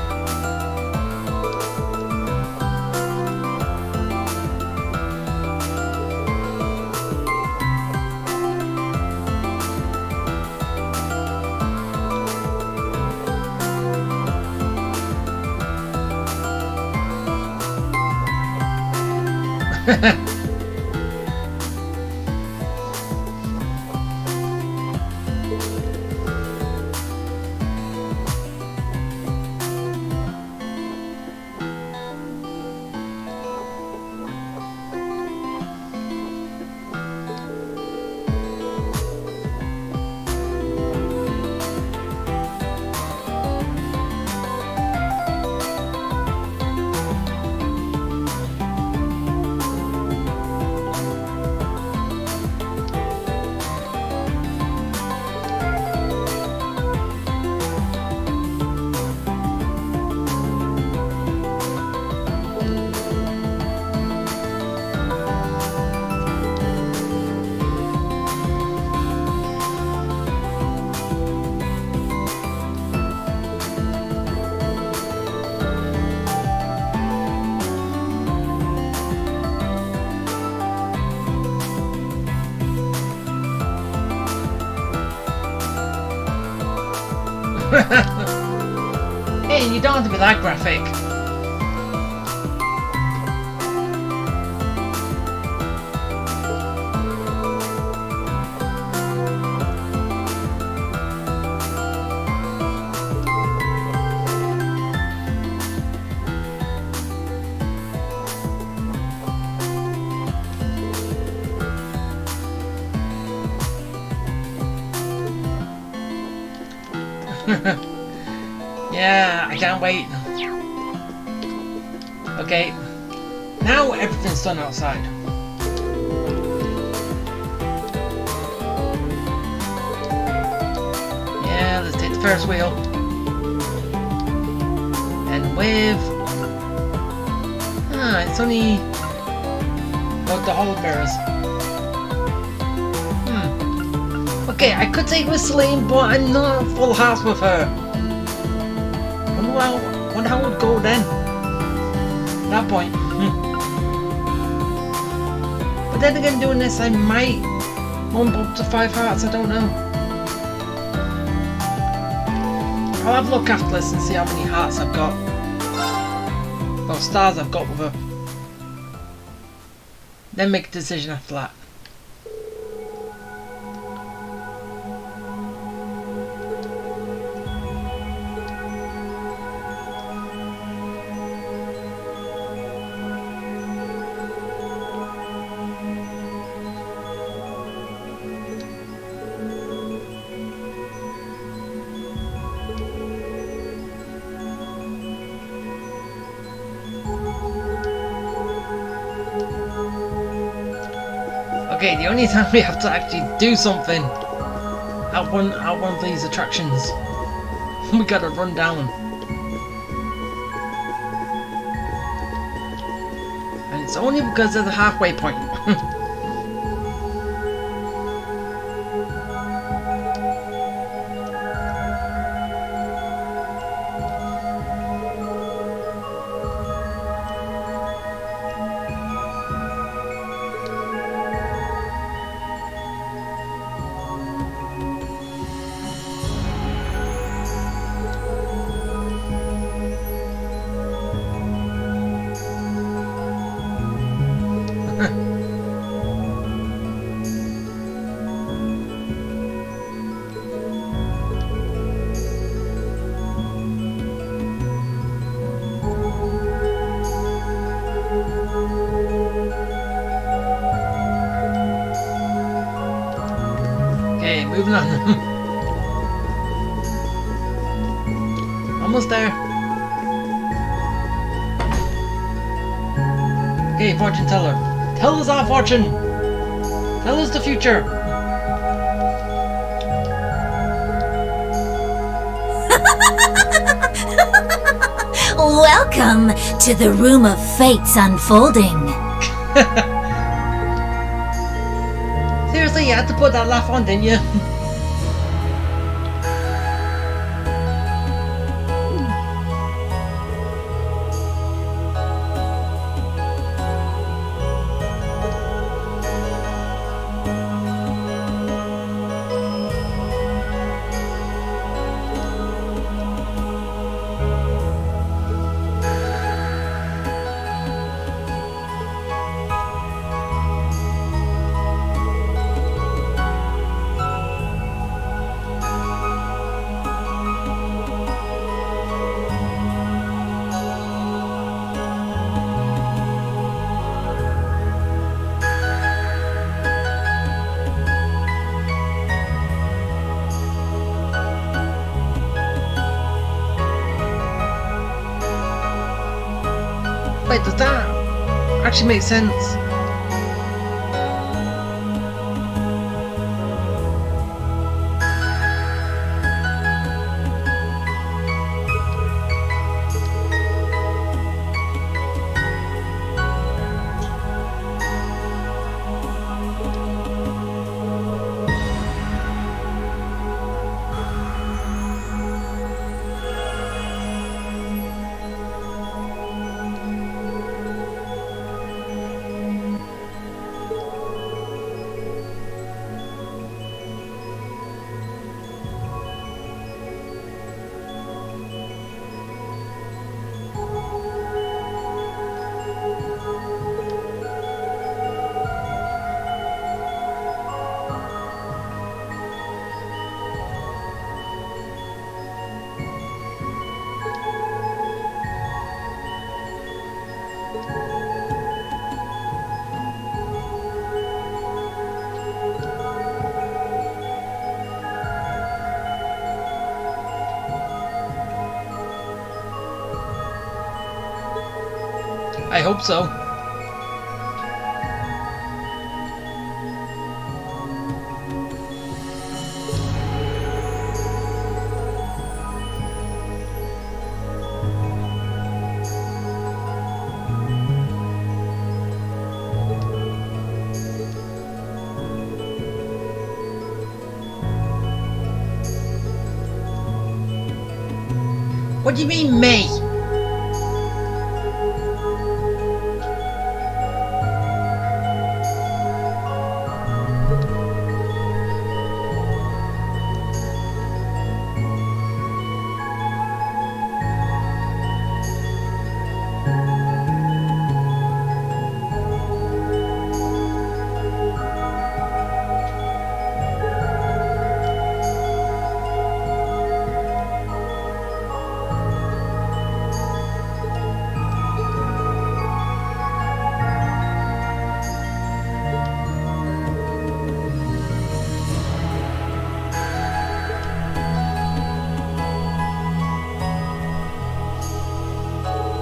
Hey, you don't have to be that graphic. Yeah, I can't wait. Okay, now everything's done outside. Yeah, let's take the Ferris wheel. And with... it's only... about the Hall of Mirrors. Okay, I could take with Celine, but I'm not full hearts with her. Wonder how it would go then. At that point. But then again, doing this, I might bump up to 5 hearts, I don't know. I'll have a look after this and see how many hearts I've got. Well, stars I've got with her. Then make a decision after that. Okay, the only time we have to actually do something at one of these attractions, we gotta run down. It's only because of the halfway point. Okay, moving on. Almost there. Okay, fortune teller. Tell us our fortune. Tell us the future. Welcome to the Room of Fates Unfolding. Seriously, you had to put that laugh on, didn't you? Wait, does that actually make sense? I hope so. What do you mean, me?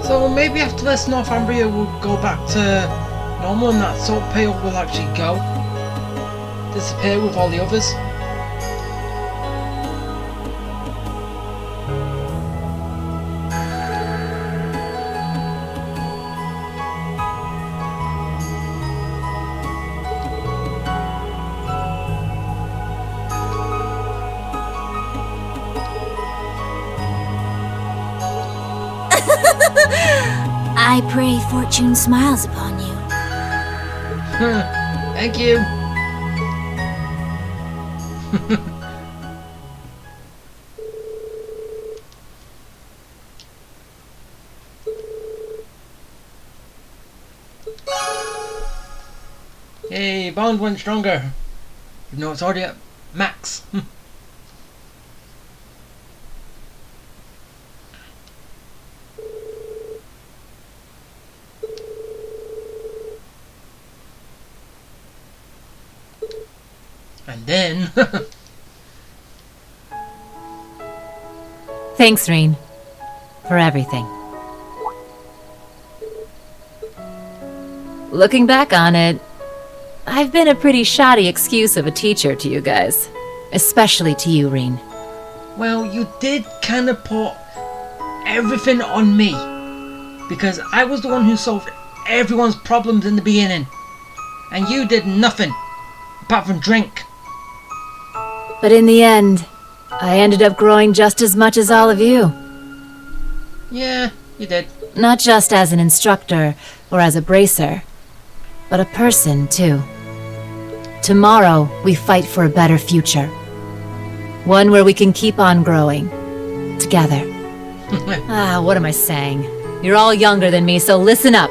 So maybe after this, Northumbria will go back to normal and that salt pail will actually go. Disappear with all the others. I pray fortune smiles upon you. Thank you. Hey, bond went stronger. Even though it's already at max. And then... Thanks, Reen, for everything. Looking back on it, I've been a pretty shoddy excuse of a teacher to you guys. Especially to you, Reen. Well, you did kind of put everything on me. Because I was the one who solved everyone's problems in the beginning. And you did nothing. Apart from drink. But in the end, I ended up growing just as much as all of you. Yeah, you did. Not just as an instructor or as a bracer, but a person, too. Tomorrow, we fight for a better future. One where we can keep on growing. Together. What am I saying? You're all younger than me, so listen up.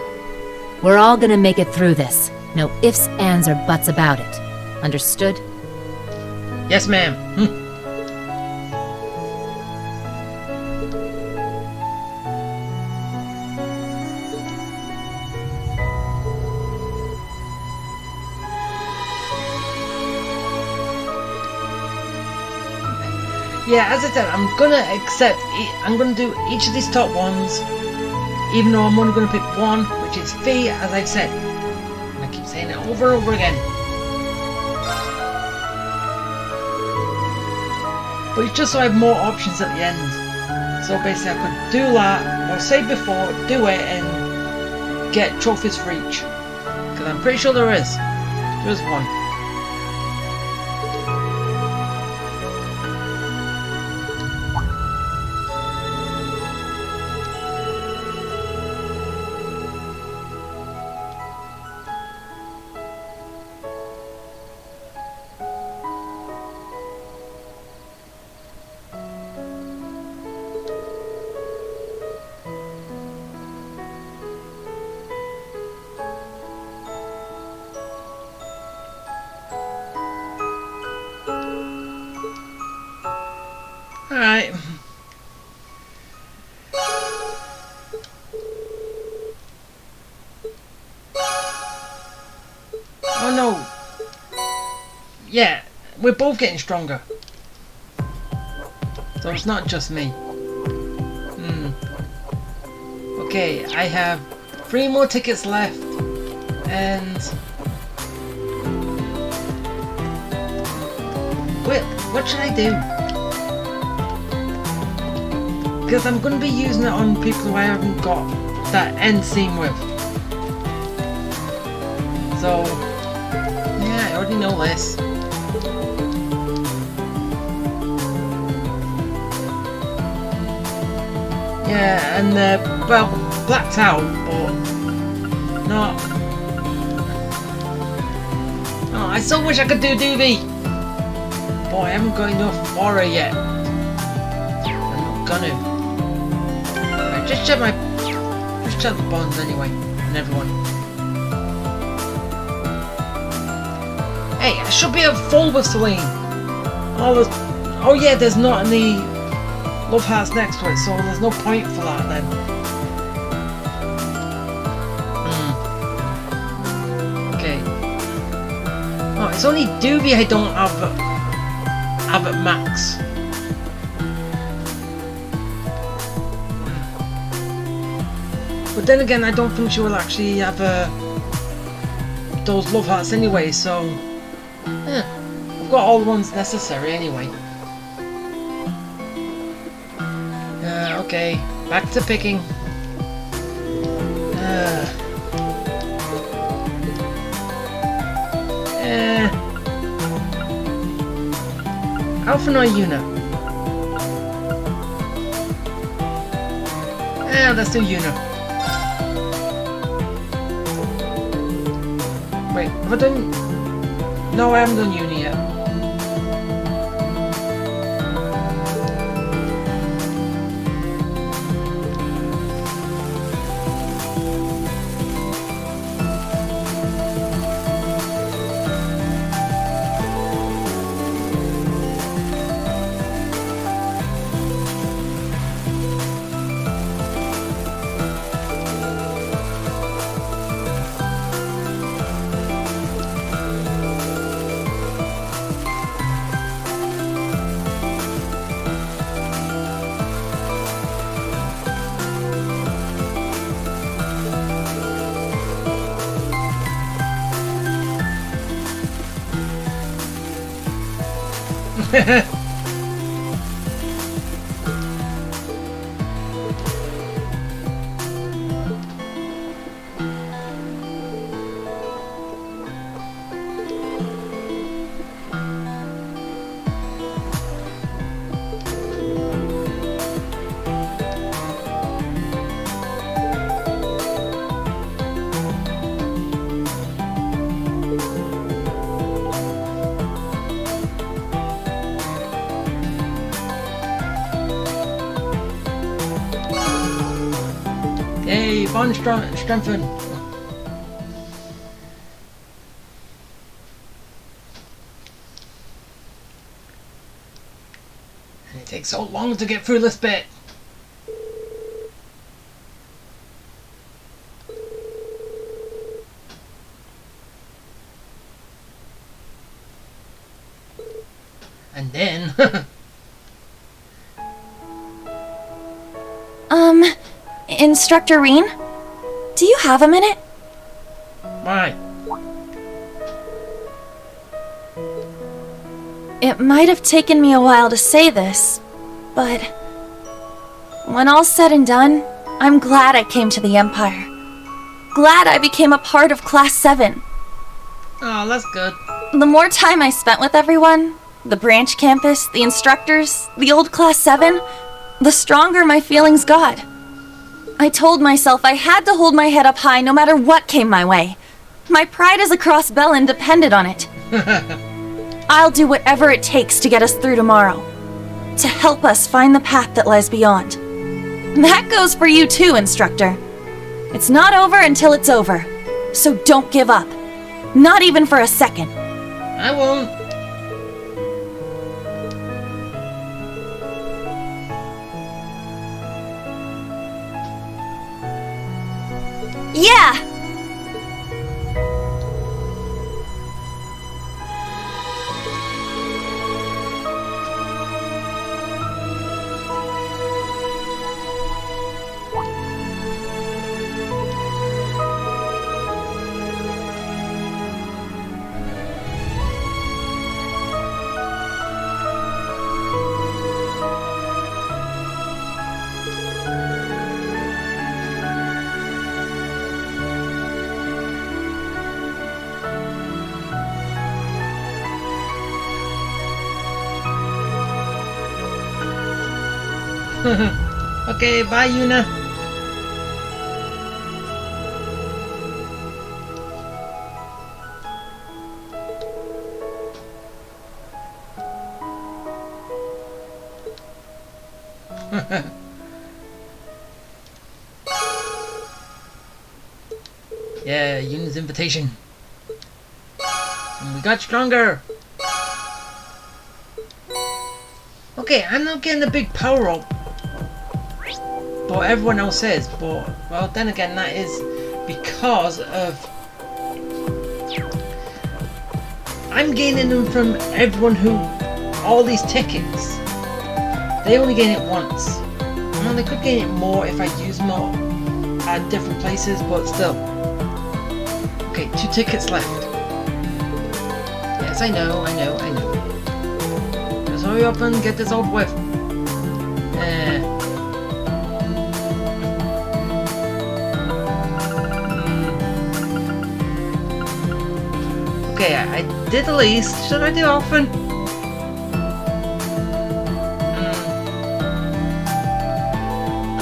We're all gonna make it through this. No ifs, ands, or buts about it. Understood? Yes, ma'am. Yeah, as I said, I'm gonna accept. I'm gonna do each of these top ones, even though I'm only gonna pick one, which is Fee, as I've said. And I keep saying it over and over again. But it's just so I have more options at the end. So basically, I could do that, or say before, do it, and get trophies for each. Because I'm pretty sure there is. There is one. Alright. Oh no. Yeah, we're both getting stronger. So it's not just me. Okay, I have 3 more tickets left. And... wait, what should I do? Because I'm going to be using it on people who I haven't got that end scene with. So, yeah, I already know this. Yeah, and well, blacked out, but not. Oh, I so wish I could do Doobie, but I haven't got enough aura yet. I'm not gonna. Just check the bonds anyway, and everyone. Hey, I should be at full with Celine. Oh yeah, there's not any love hearts next to it, so there's no point for that then. Okay. Oh, it's only Doobie I don't have at max. But then again, I don't think she will actually have those love hearts anyway, so I've got all the ones necessary anyway. Okay, back to picking. Alpha or Yuna? let's do Yuna. Wait, have I done... No, I haven't done Yuna yet. Hey, bond strengthen. And it takes so long to get through this bit. And then... Instructor Reen? Do you have a minute? Why? It might have taken me a while to say this, but when all's said and done, I'm glad I came to the Empire. Glad I became a part of Class 7. Oh, that's good. The more time I spent with everyone, the branch campus, the instructors, the old Class 7, the stronger my feelings got. I told myself I had to hold my head up high no matter what came my way. My pride as a Crossbellin depended on it. I'll do whatever it takes to get us through tomorrow. To help us find the path that lies beyond. That goes for you too, Instructor. It's not over until it's over. So don't give up. Not even for a second. I won't. Yeah! Okay, bye, Yuna. Yeah, Yuna's invitation. And we got stronger. Okay, I'm not getting a big power up. But everyone else is, but well, then again, that is because of I'm gaining them from everyone who all these tickets. They only gain it once. Well, they could gain it more if I use more at different places, but still. Okay, 2 tickets left. Yes, I know. Let's hurry up and get this over with. Okay, I did the least. Should I do often?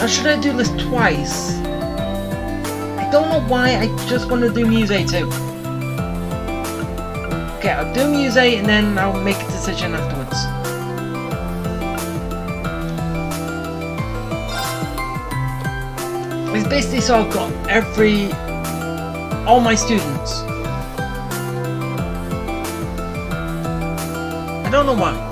Or should I do this twice? I don't know why, I just want to do Muse 8 too. Okay, I'll do Muse 8 and then I'll make a decision afterwards. It's basically so I've got all my students. I don't know why.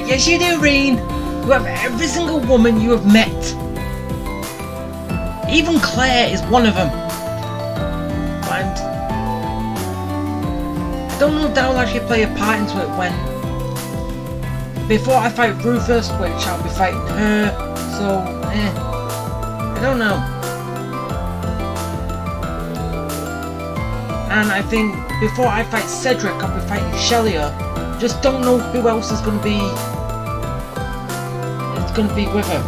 Yes you do, Reen. You have every single woman you have met. Even Claire is one of them. And I don't know if that will actually play a part into it when... Before I fight Rufus, which I'll be fighting her, so, I don't know. And I think before I fight Cedric, I'll be fighting Shelia. Just don't know who else is going to be with her.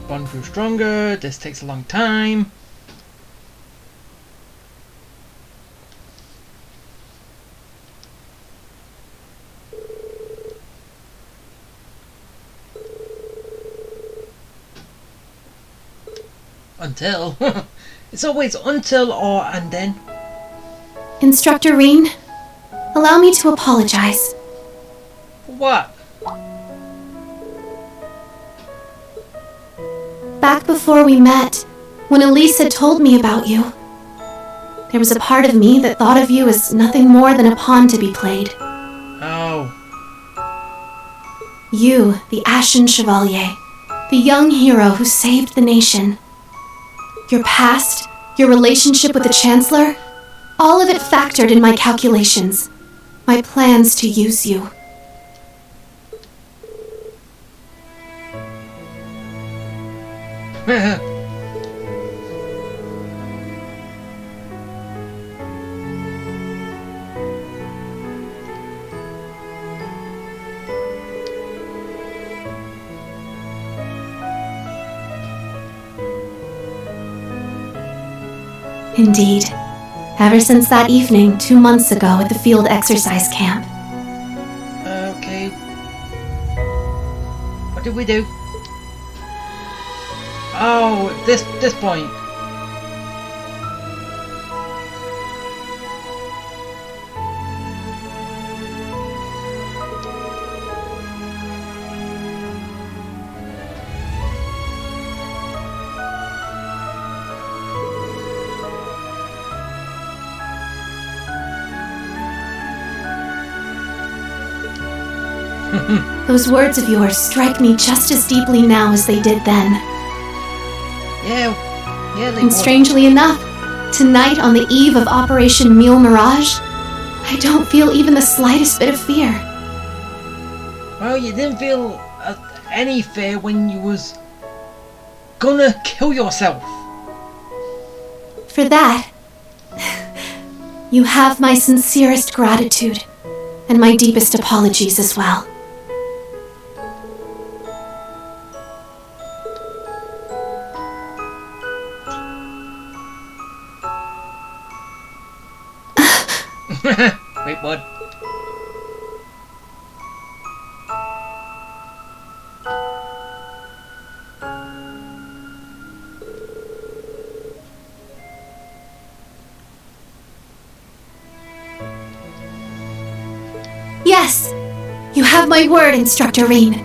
Bond grew stronger, this takes a long time. Until. It's always until or and then. Instructor Reen, allow me to apologize. What? Back before we met, when Elise had told me about you, there was a part of me that thought of you as nothing more than a pawn to be played. Oh. You, the Ashen Chevalier, the young hero who saved the nation. Your past, your relationship with the Chancellor, all of it factored in my calculations, my plans to use you. Indeed. Ever since that evening 2 months ago at the field exercise camp. Okay. What did we do? Oh, this point. Those words of yours strike me just as deeply now as they did then. Yeah, they And strangely enough, tonight on the eve of Operation Mule Mirage, I don't feel even the slightest bit of fear. Well, you didn't feel any fear when you was gonna kill yourself. For that, you have my sincerest gratitude, and my deepest apologies as well. Wait, what? Yes! You have my word, Instructor Rean.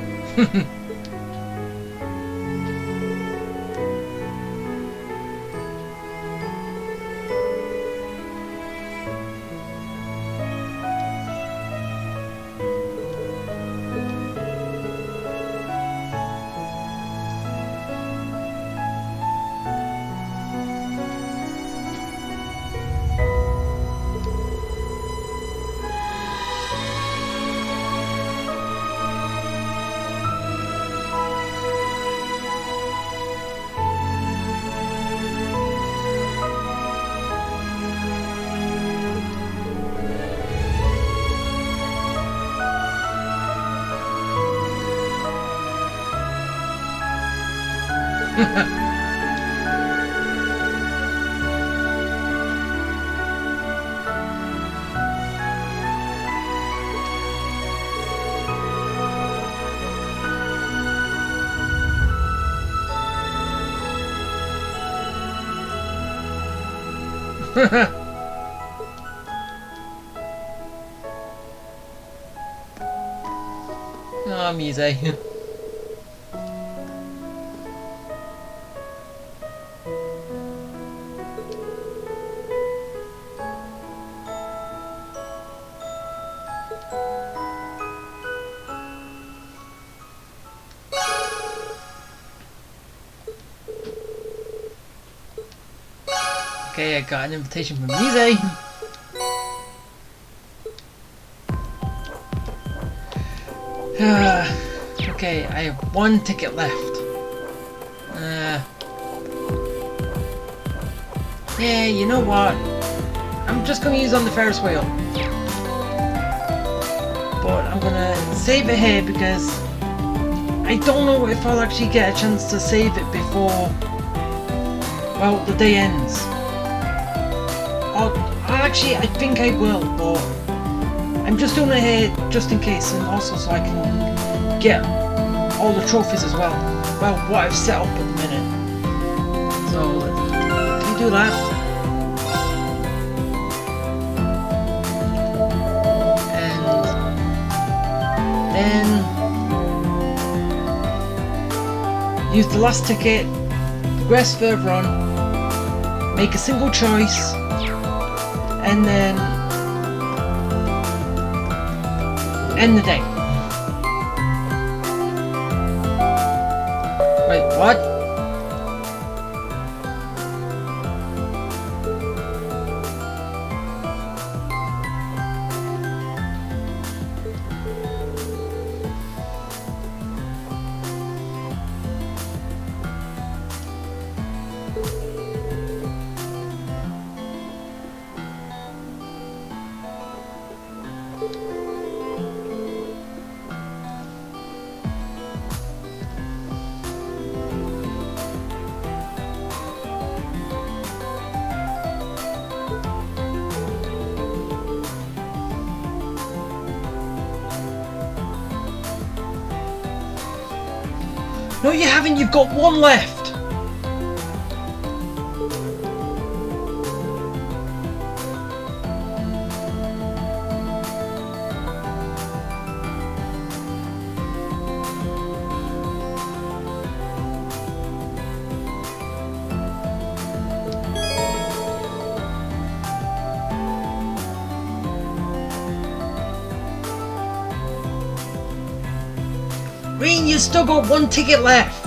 Oh, Muse. Okay, I got an invitation from Muse. Okay, I have one ticket left. Yeah, you know what? I'm just gonna use on the Ferris wheel. But I'm gonna save it here because I don't know if I'll actually get a chance to save it before, well, the day ends. Actually, I think I will, but I'm just doing it here just in case, and also so I can get all the trophies as well. Well, what I've set up at the minute. So, let me do that. And then use the last ticket, progress further on, make a single choice, and then end the day. Wait, what? No, you haven't. You've got one left. Rean, you still got one ticket left.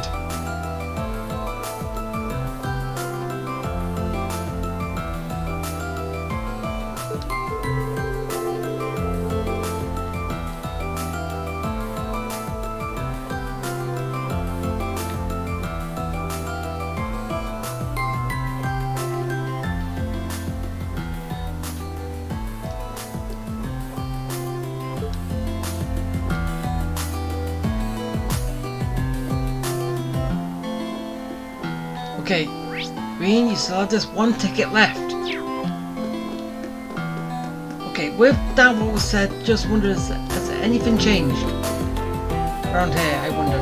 Okay, Green, you still have this one ticket left. Okay, with that what was said, just wonder, has anything changed around here, I wonder?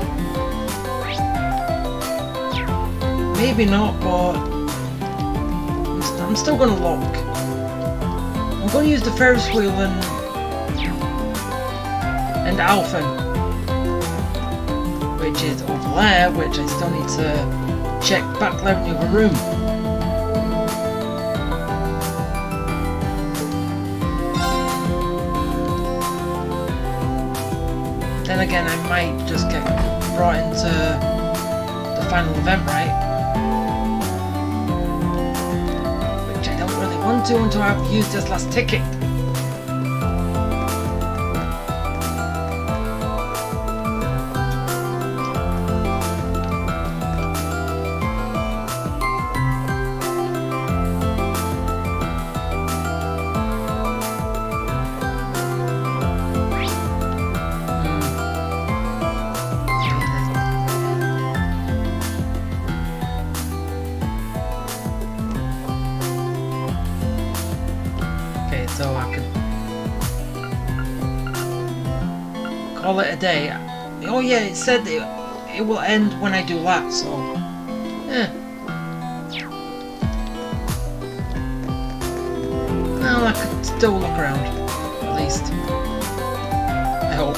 Maybe not, but I'm still gonna look. I'm gonna use the Ferris wheel and Alphen, which is over there, which I still need to check back there in the other room. Then again, I might just get brought into the final event, right? Which I don't really want to until I've used this last ticket. So I could call it a day. Oh yeah, it said it will end when I do that, so well, I could still look around, at least. I hope.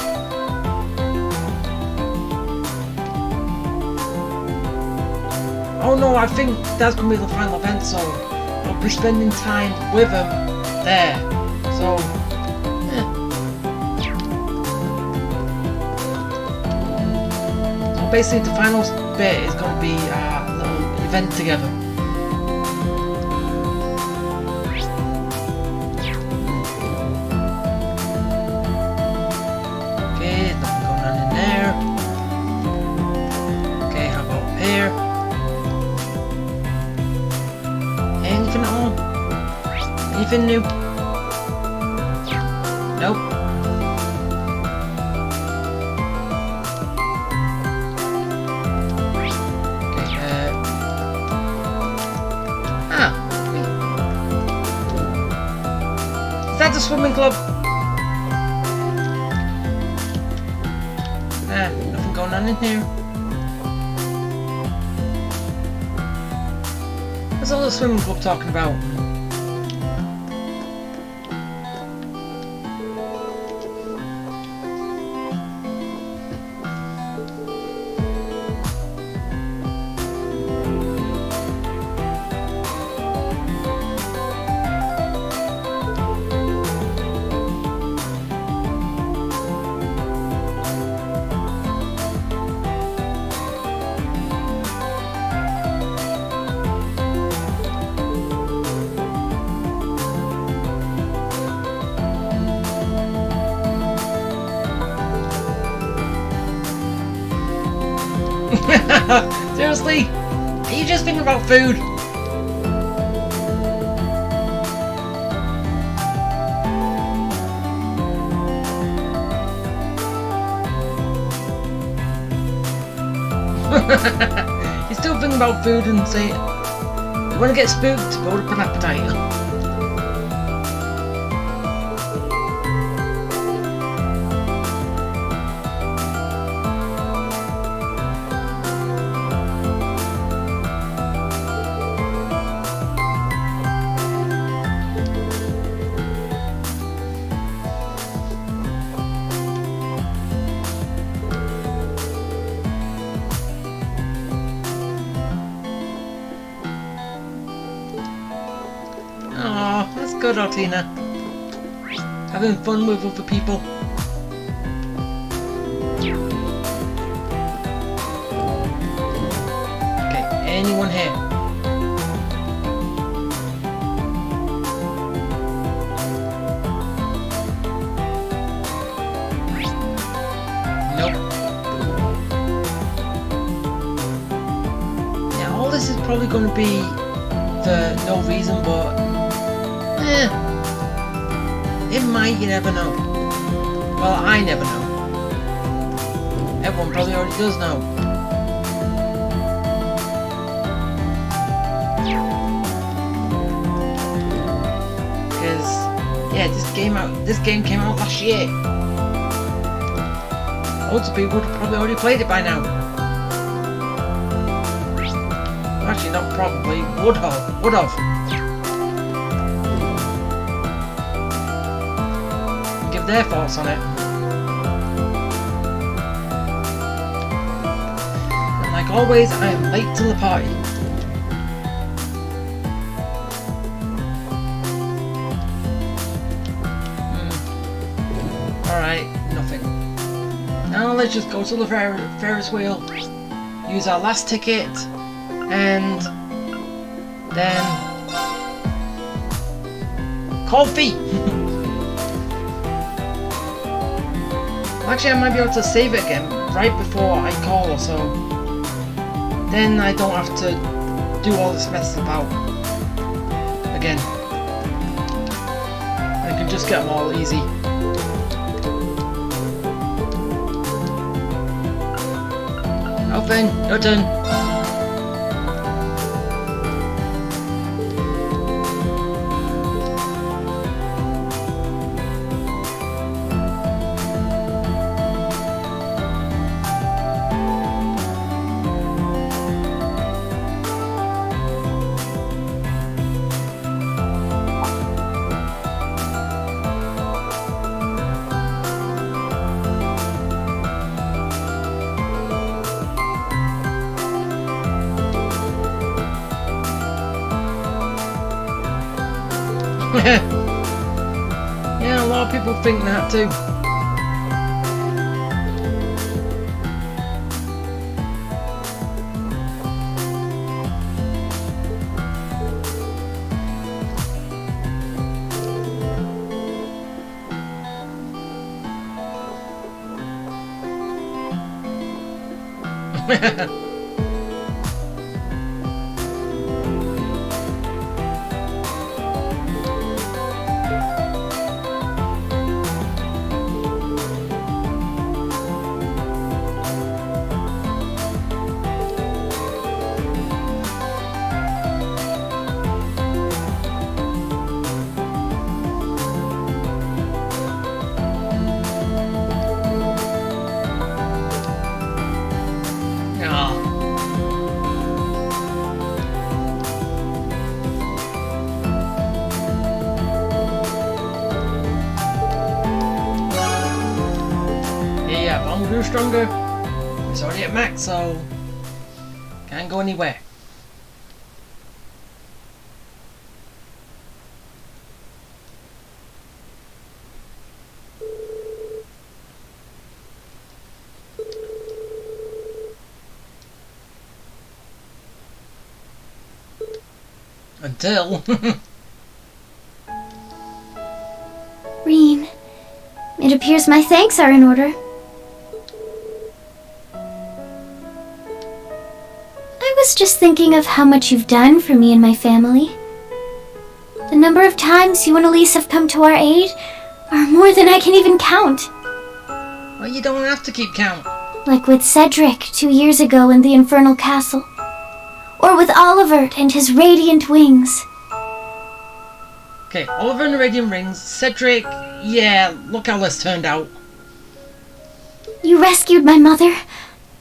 Oh no, I think that's gonna be the final event, so I'll be spending time with him there. So, so basically the final bit is going to be a little event together. Okay, nothing going on in there. Okay, how about up here? Anything at all? Anything new? Nope. Okay, wait. Is that the swimming club? Nothing going on in here. What's all the swimming club talking about? Seriously? Are you just thinking about food? You're still thinking about food and say, you want to get spooked, build up an appetite. Aw, that's good, Artina. Having fun with other people. Okay, anyone here? Nope. Now all this is probably going to be for no reason, but it might, you never know. Well, I never know. Everyone probably already does know. yeah, this game came out last year. Lots of people would have probably already played it by now. Actually, not probably. Would have. Give their thoughts on it. And like always, I am late to the party. Alright, nothing. Now let's just go to the Ferris wheel, use our last ticket, and then coffee. Actually, I might be able to save it again right before I call or so. Then I don't have to do all this mess about again. I can just get them all easy. Open, your turn. Yeah, a lot of people think that too. Stronger. It's already at max, so can't go anywhere. Until Reen, it appears my thanks are in order. I was just thinking of how much you've done for me and my family. The number of times you and Elise have come to our aid are more than I can even count. Well, you don't have to keep count. Like with Cedric 2 years ago in the Infernal Castle. Or with Oliver and his radiant wings. Okay, Oliver and the Radiant Rings, Cedric, yeah, look how this turned out. You rescued my mother,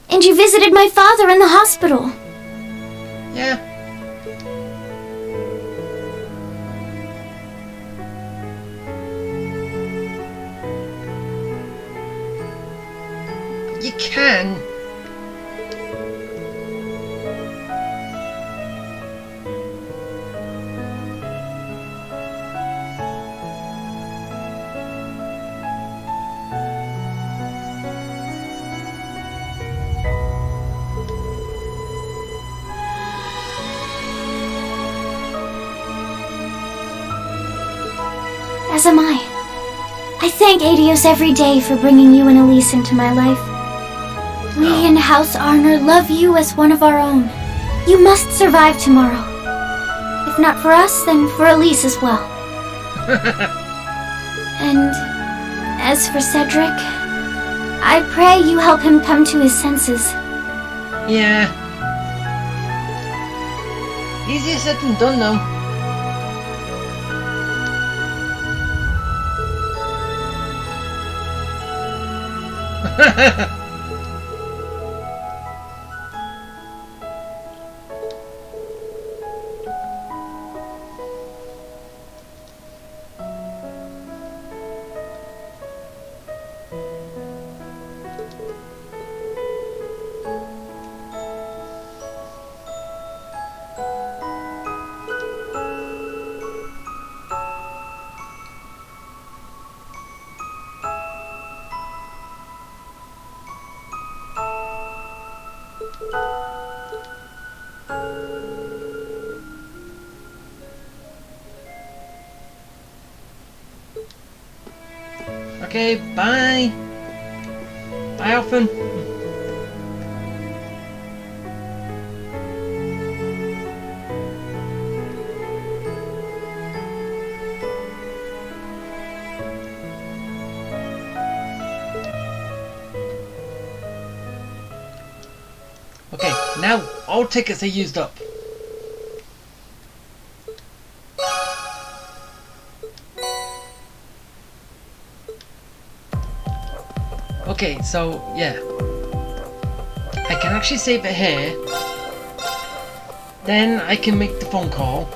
and you visited my father in the hospital. Yeah. You can. As am I. I thank Adios every day for bringing you and Elise into my life. We in House Arner love you as one of our own. You must survive tomorrow. If not for us, then for Elise as well. And as for Cedric, I pray you help him come to his senses. Yeah. Easier said than done, though. Okay, bye. Bye, Orphan. Okay, now all tickets are used up. Okay, so yeah, I can actually save it here. Then I can make the phone call.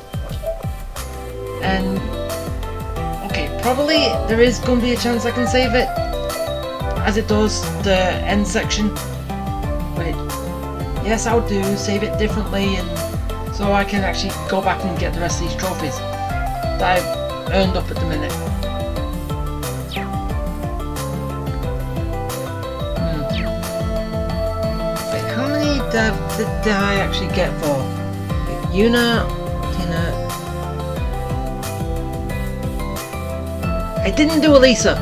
And okay, probably there is going to be a chance I can save it, as it does the end section. Wait, yes, I'll do save it differently, and so I can actually go back and get the rest of these trophies that I've earned up at the minute. Did I actually get for Yuna, Tina? I didn't do Elisa,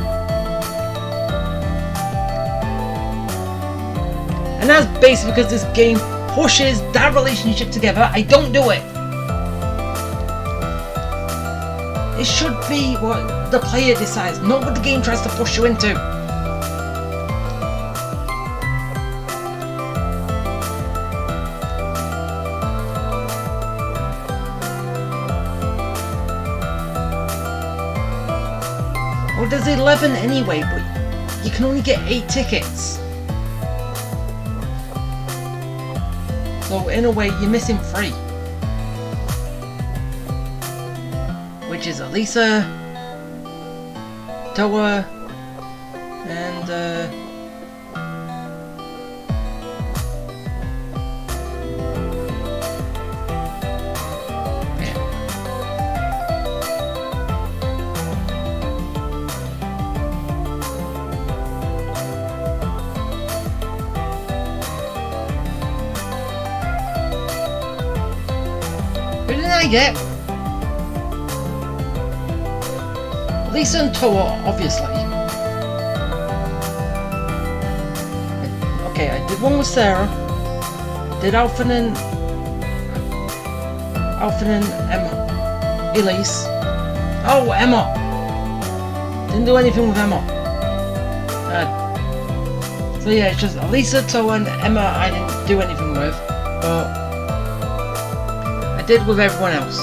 and that's basically because this game pushes that relationship together. I don't do it. It should be what the player decides, not what the game tries to push you into. Well, there's 11 anyway, but you can only get 8 tickets. So in a way, you're missing 3. Which is Elisa, Toa, and yeah. Who did I get? Lisa and Toa, obviously. Okay, I did one with Sarah. Did Alphen and Emma. Elise. Oh, Emma. Didn't do anything with Emma. So yeah, it's just Elisa, Toa, and Emma I didn't do anything with, but I did with everyone else.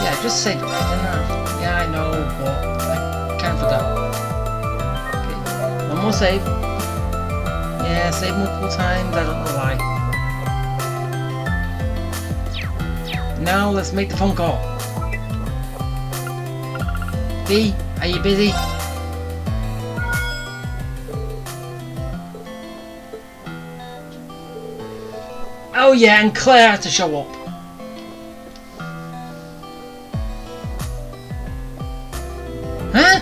Yeah, just saved it right, didn't I? Yeah, I know, but I kind of forgot. Okay, one more save. Yeah, save multiple times, I don't know why. Now let's make the phone call. V, are you busy? Oh yeah, and Claire had to show up. Huh?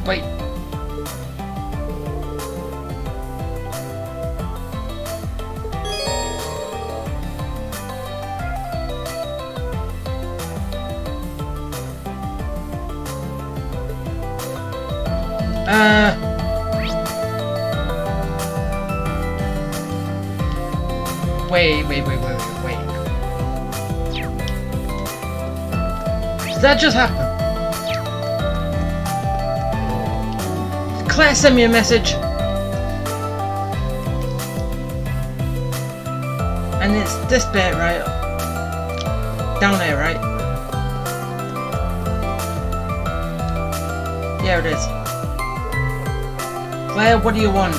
Wait. Wait. Did that just happen? Claire sent me a message. And it's this bit, right? down here, right? Yeah, it is. Claire, what do you want?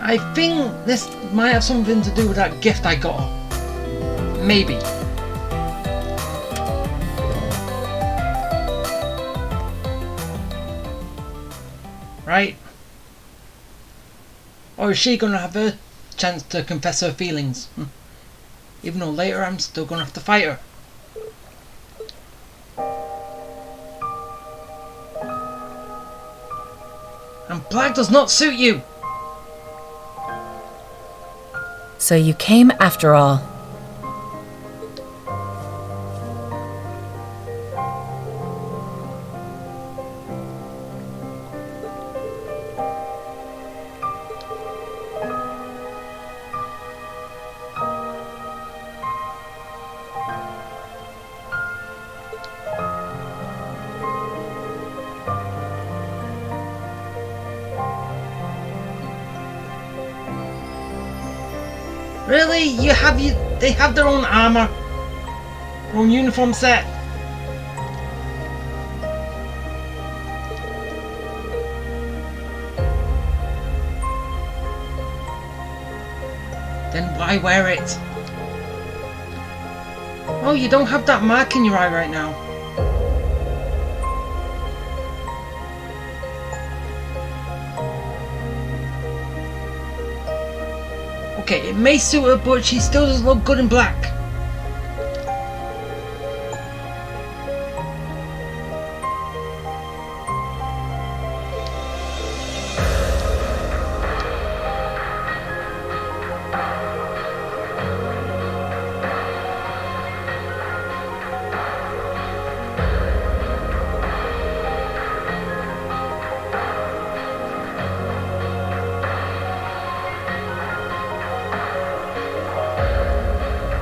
I think this might have something to do with that gift I got her. Maybe. Right? Or is she gonna have a chance to confess her feelings? Even though later I'm still gonna have to fight her. And black does not suit you! So you came after all. Really? They have their own armor, their own uniform set. Then why wear it? Oh, you don't have that mark in your eye right now. Okay, it may suit her, but she still doesn't look good in black.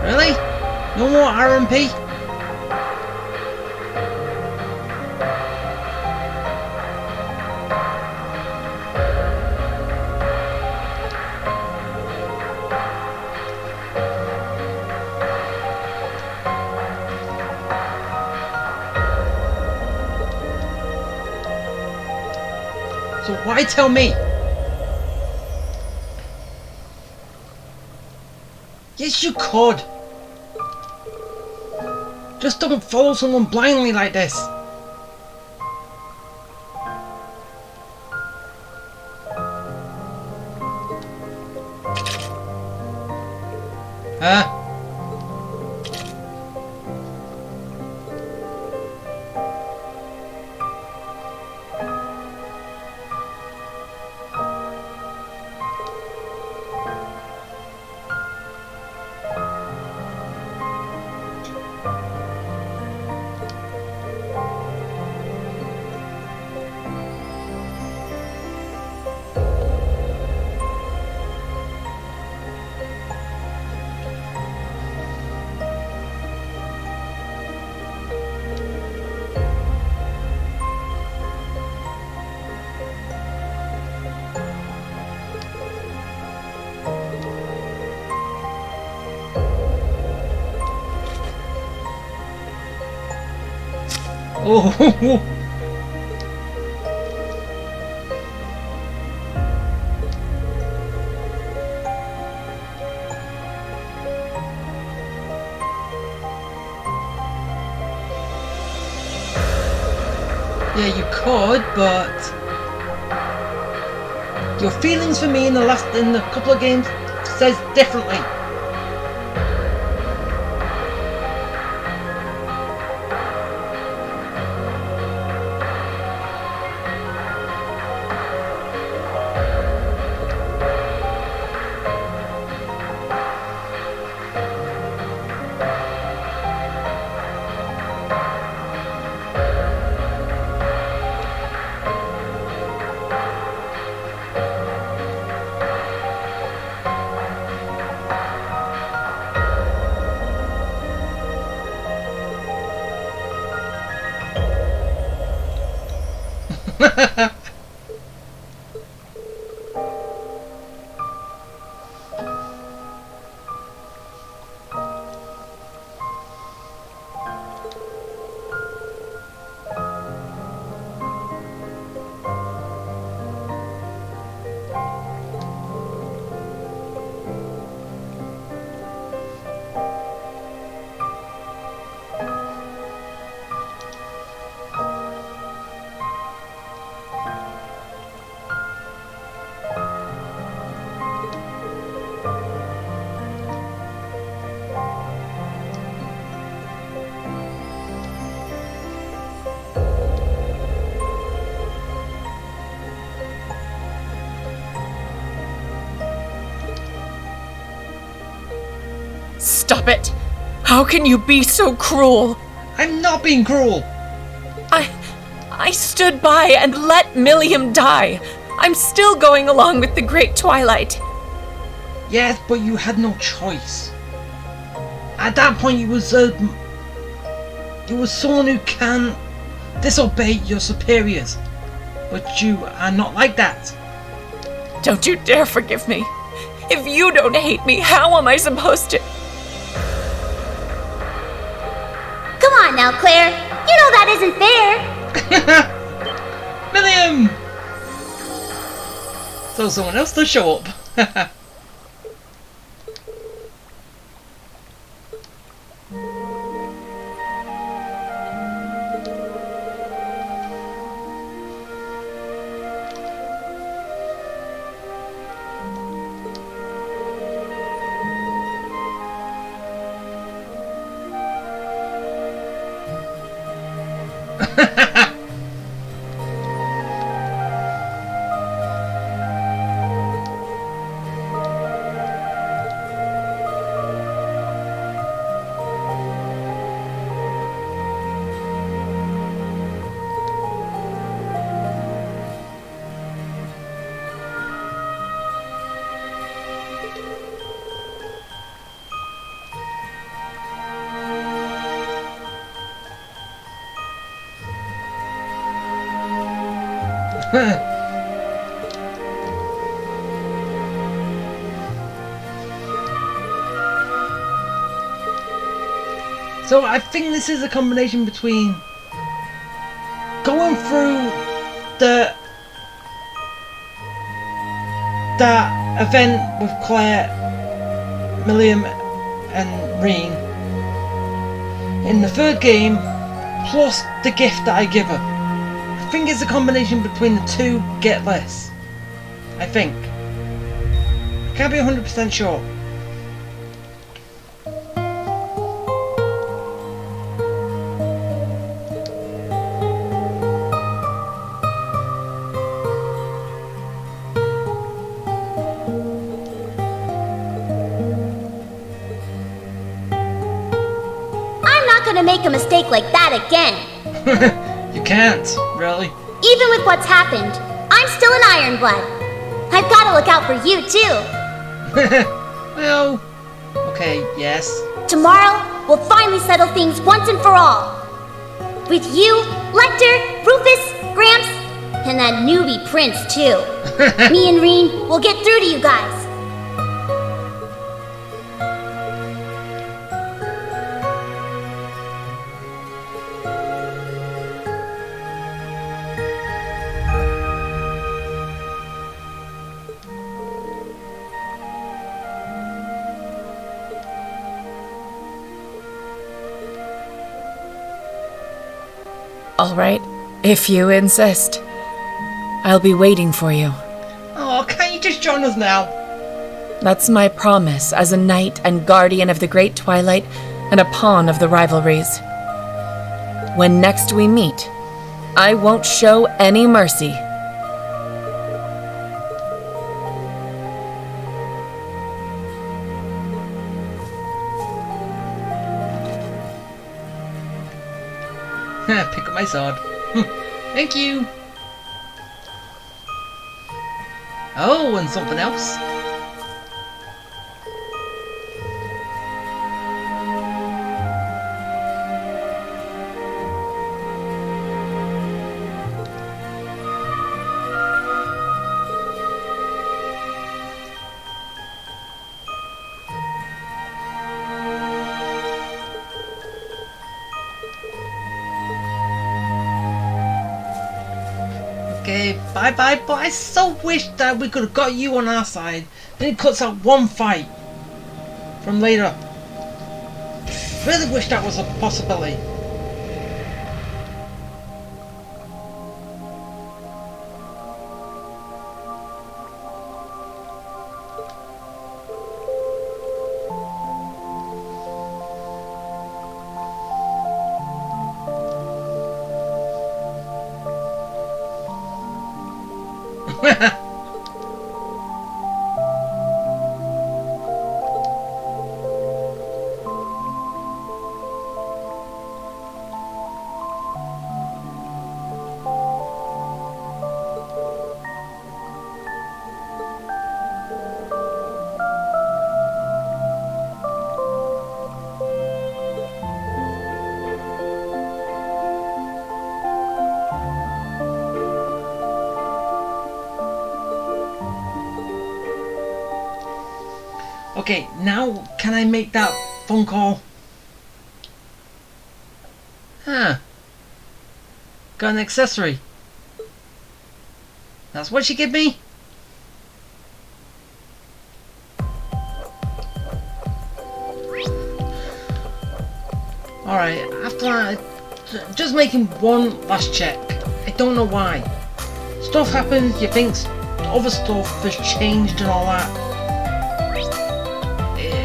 Really? No more RMP? So why tell me? Yes, you could. Just don't follow someone blindly like this. Huh? Oh, yeah, you could, but your feelings for me in the couple of games says differently. Stop it! How can you be so cruel? I'm not being cruel! I stood by and let Milliam die. I'm still going along with the Great Twilight. Yes, but you had no choice. At that point, you was someone who can disobey your superiors. But you are not like that. Don't you dare forgive me. If you don't hate me, how am I supposed to? Come on now, Claire. You know that isn't fair. Milliam! So someone else to show up. So I think this is a combination between going through that event with Claire, Milliam and Reen in the third game, plus the gift that I give her. I think it's a combination between the two, get less. I think. I can't be 100% sure. To make a mistake like that again. You can't, really. Even with what's happened, I'm still an Ironblood. I've got to look out for you too. Well, okay, yes. Tomorrow, we'll finally settle things once and for all. With you, Lecter, Rufus, Gramps, and that newbie Prince too. Me and Reen will get through to you guys. All right, if you insist. I'll be waiting for you. Oh, can't you just join us now? That's my promise as a knight and guardian of the Great Twilight and a pawn of the rivalries. When next we meet, I won't show any mercy. Pick up my sword. Thank you. Oh, and something else. Okay, bye-bye, but I so wish that we could have got you on our side. Then it cuts out one fight from later. Really wish that was a possibility. Okay, now can I make that phone call? Huh. Got an accessory. That's what she gave me? Alright, after that, just making one last check. I don't know why. Stuff happens, you think other stuff has changed and all that.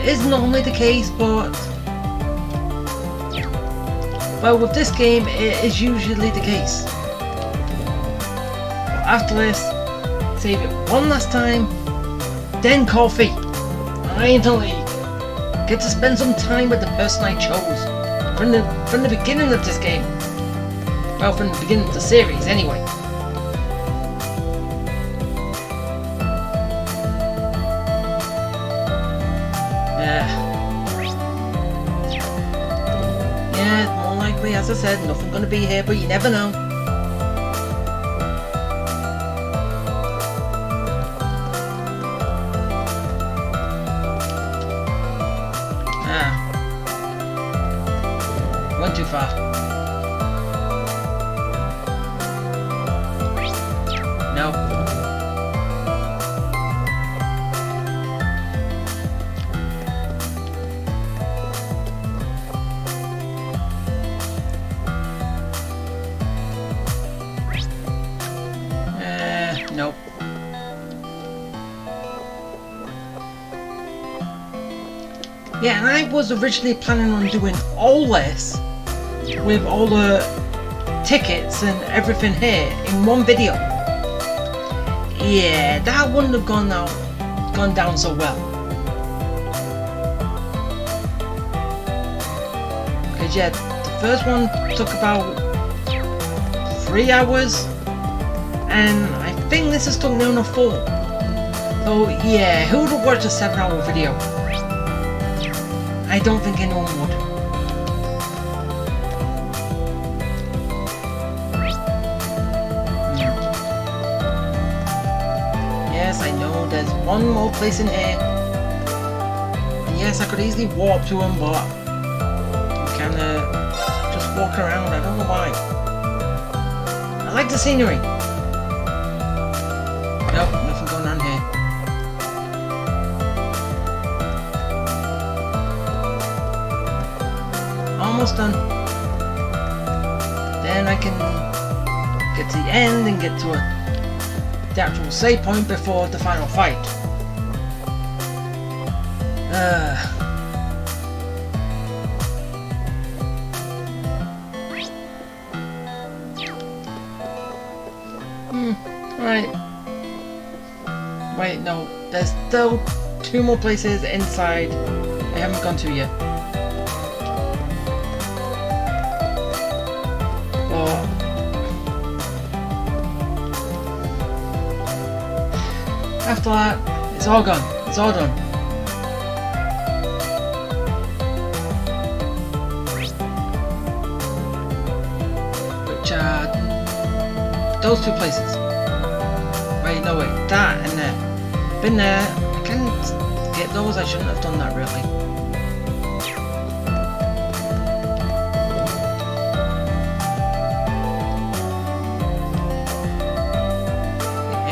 Isn't normally the case, but well, with this game it is usually the case. But after this, save it one last time, then coffee. Finally get to spend some time with the person I chose from the beginning of this game. Well, from the beginning of the series anyway. Yeah, more likely, as I said, nothing gonna be here, but you never know. Went too far. No. Nope. Yeah, and I was originally planning on doing all this with all the tickets and everything here in one video. Yeah, that wouldn't have gone down so well. Because yeah, the first one took about 3 hours, and I think this has took near enough 4. So yeah, who would have watched a 7-hour video? I don't think anyone would. Yes, I know there's one more place in here. And yes, I could easily warp to him, but I'm kinda just walking around. I don't know why. I like the scenery. Nope, nothing going on here. Almost done. Then I can get to the end and get to the actual save point before the final fight. Right. Wait, no. There's still 2 more places inside I haven't gone to yet. After that, it's all gone. It's all done. Which are those 2 places. Wait, no wait, that and there. Been there. I can't get those. I shouldn't have done that really.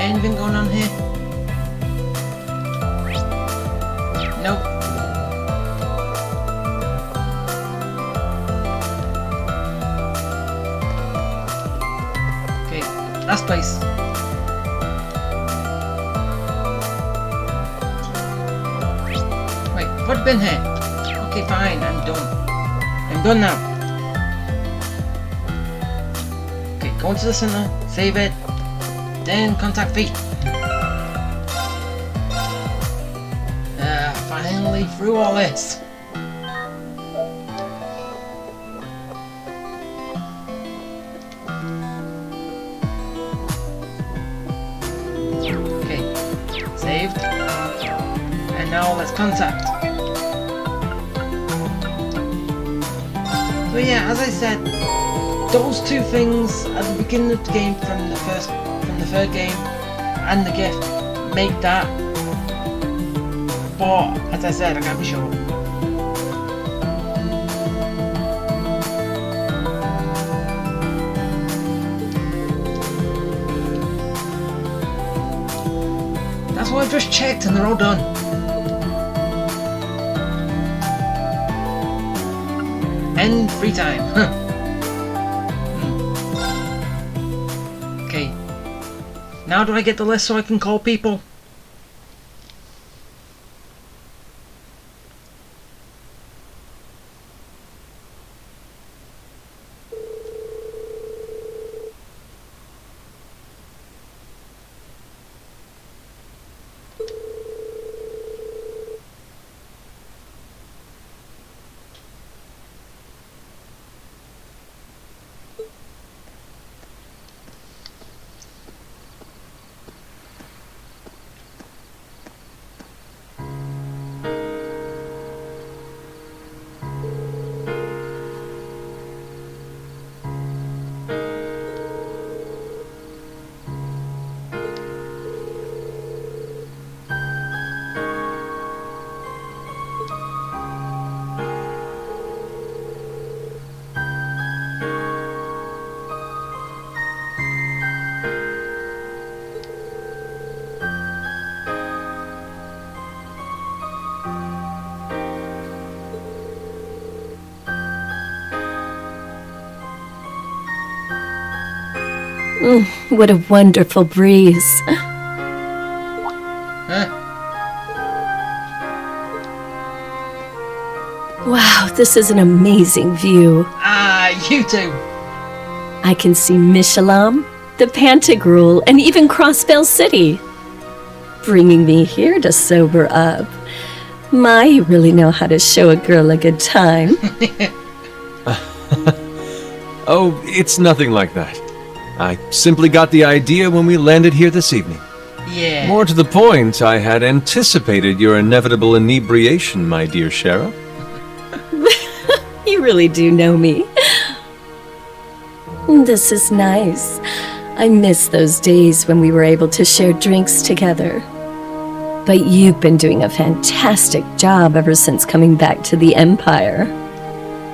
Anything going on here? Nope. Okay, last place. Wait, what's been here? Okay, fine, I'm done. I'm done now. Okay, go into the center, save it, then contact Fate. Finally through all this. Okay, saved. And now let's contact. So yeah, as I said, those two things at the beginning of the game from the third game and the gift make that. But as I said, I can't be sure. That's why I just checked and they're all done. End free time. Okay. Now do I get the list so I can call people? What a wonderful breeze. Huh? Wow, this is an amazing view. Ah, you too. I can see Mishalam, the Pantagruel, and even Crossvale City. Bringing me here to sober up. My, you really know how to show a girl a good time. Oh, it's nothing like that. I simply got the idea when we landed here this evening. Yeah. More to the point, I had anticipated your inevitable inebriation, my dear Shara. You really do know me. This is nice. I miss those days when we were able to share drinks together. But you've been doing a fantastic job ever since coming back to the Empire.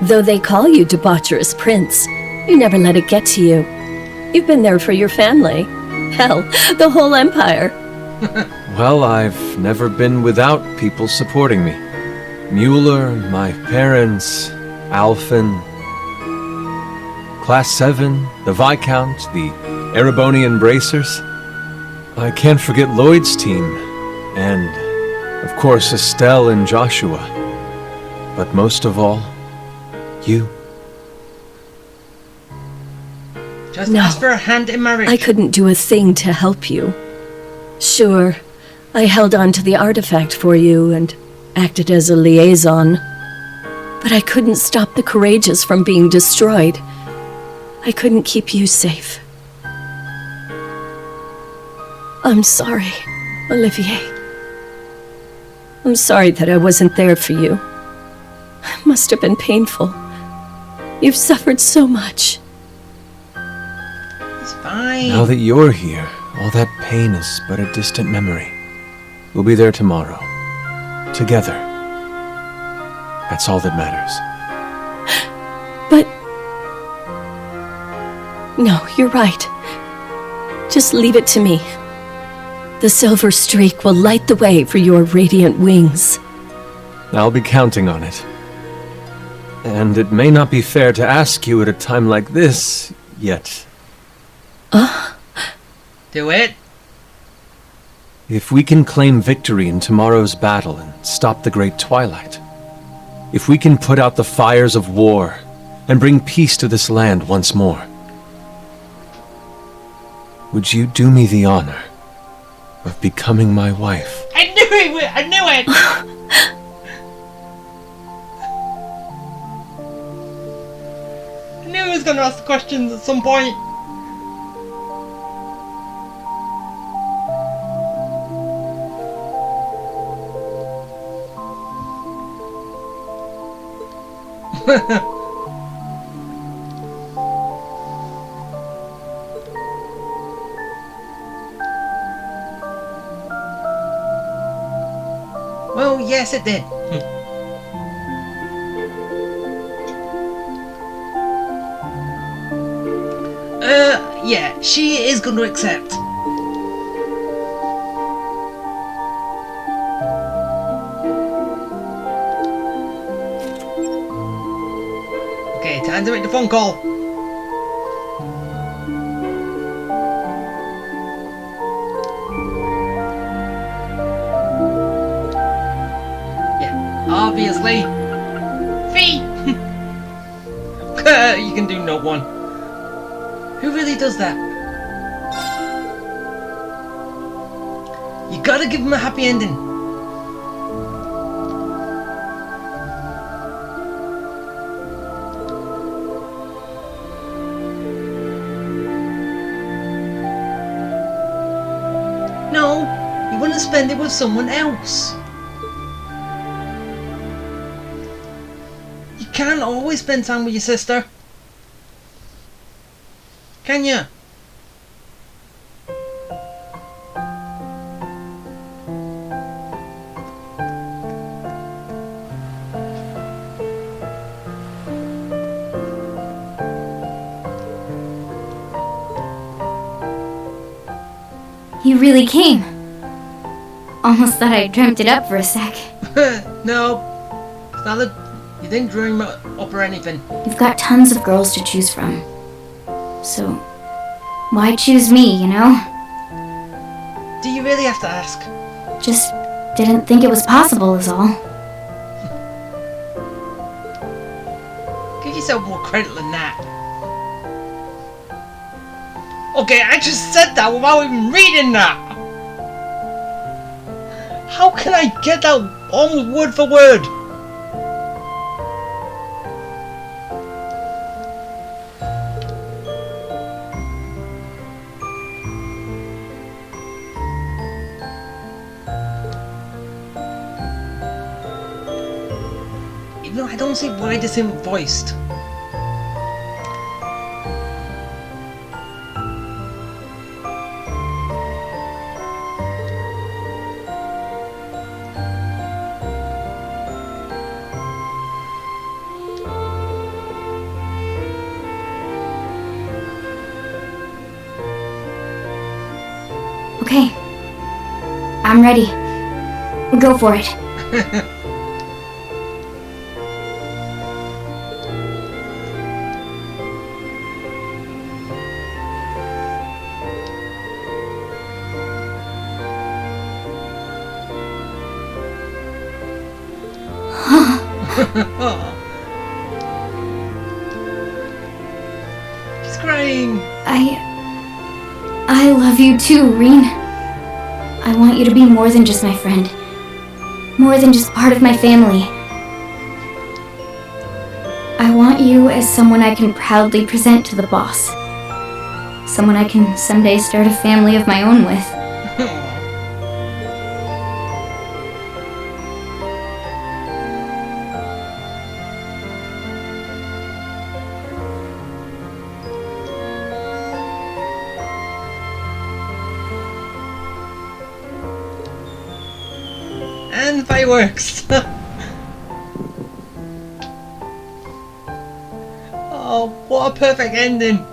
Though they call you Debaucherous Prince, you never let it get to you. You've been there for your family. Hell, the whole Empire. Well, I've never been without people supporting me. Mueller, my parents, Alphen, Class 7, the Viscount, the Erebonian Bracers. I can't forget Lloyd's team, and, of course, Estelle and Joshua. But most of all, you. Just ask for a hand in marriage. I couldn't do a thing to help you. Sure, I held on to the artifact for you and acted as a liaison. But I couldn't stop the Courageous from being destroyed. I couldn't keep you safe. I'm sorry, Olivier. I'm sorry that I wasn't there for you. It must have been painful. You've suffered so much. It's fine. Now that you're here, all that pain is but a distant memory. We'll be there tomorrow. Together. That's all that matters. But... No, you're right. Just leave it to me. The silver streak will light the way for your radiant wings. I'll be counting on it. And it may not be fair to ask you at a time like this, yet. Do it. If we can claim victory in tomorrow's battle and stop the Great Twilight, if we can put out the fires of war and bring peace to this land once more, would you do me the honor of becoming my wife? I knew it! I knew it! I knew he was going to ask the questions at some point. Well, yes, it did. Yeah, she is going to accept. Okay, time to make the phone call. Yeah, obviously. Fee! You can do no one. Who really does that? You gotta give him a happy ending. No, you want to spend it with someone else. You can't always spend time with your sister. Can you? You really came. Almost thought I dreamt it up for a sec. No. Salad, you didn't dream it up or anything. You've got tons of girls to choose from. So, why choose me, you know? Do you really have to ask? Just didn't think it was possible is all. Give yourself more credit than that. Okay, I just said that without even reading that! How can I get that almost word for word? Even though I don't see why this isn't voiced. Okay. I'm ready. Go for it. She's crying. I love you too, Reen. I want you to be more than just my friend. More than just part of my family. I want you as someone I can proudly present to the boss. Someone I can someday start a family of my own with. And fireworks! Oh, what a perfect ending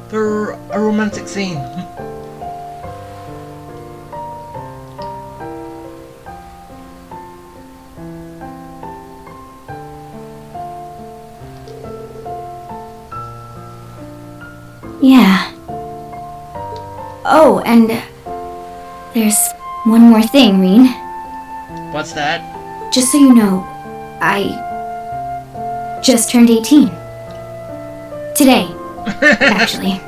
for a romantic scene. Yeah. Oh, and there's one more thing, Reen. What's that? Just so you know, I just turned 18. Today, actually.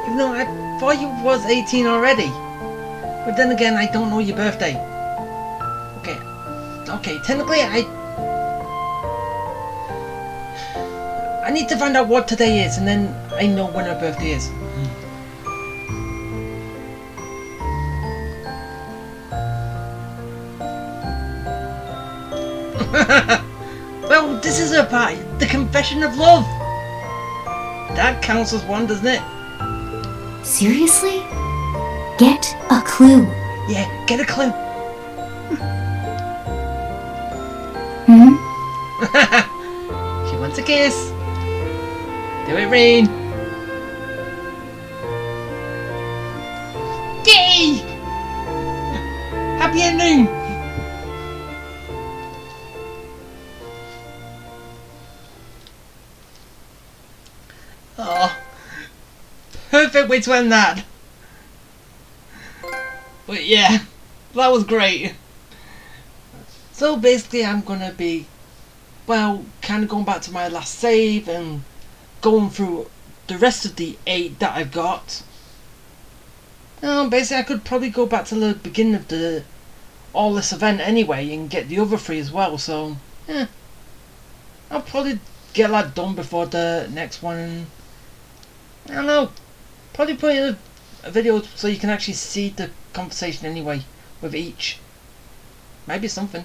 You know, I thought you was 18 already. But then again, I don't know your birthday. Okay, technically I need to find out what today is, and then I know when her birthday is. Well, this is her part, the confession of love. That counts as one, doesn't it? Seriously? Get a clue. Yeah, get a clue. Hmm? She wants a kiss. Do it, Rain. Yay! Happy ending! Oh, perfect way to end that. But yeah, that was great. So basically I'm gonna be, well, kind of going back to my last save and going through the rest of the 8 that I've got. Basically I could probably go back to the beginning of the all this event anyway and get the other 3 as well, so yeah, I'll probably get that done before the next one. I don't know, probably put in a video so you can actually see the conversation anyway with each. Might be something.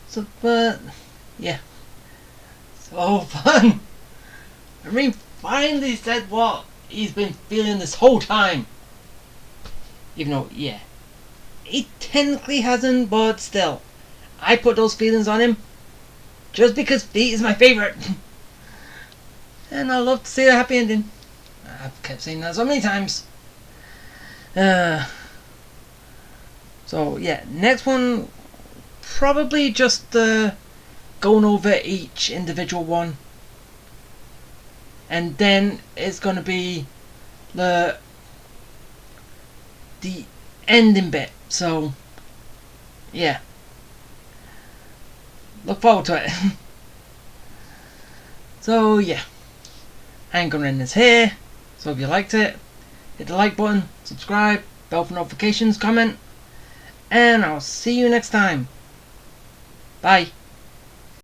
So, but yeah, so fun. I mean, finally said what he's been feeling this whole time. Even though, yeah, he technically hasn't, but still, I put those feelings on him just because Feet is my favorite. And I love to see a happy ending. I've kept saying that so many times. So yeah, next one, probably just going over each individual one, and then it's gonna be the ending bit. So yeah, look forward to it. So yeah, I'm gonna end this here. So if you liked it, hit the like button, subscribe, bell for notifications, comment, and I'll see you next time. Bye.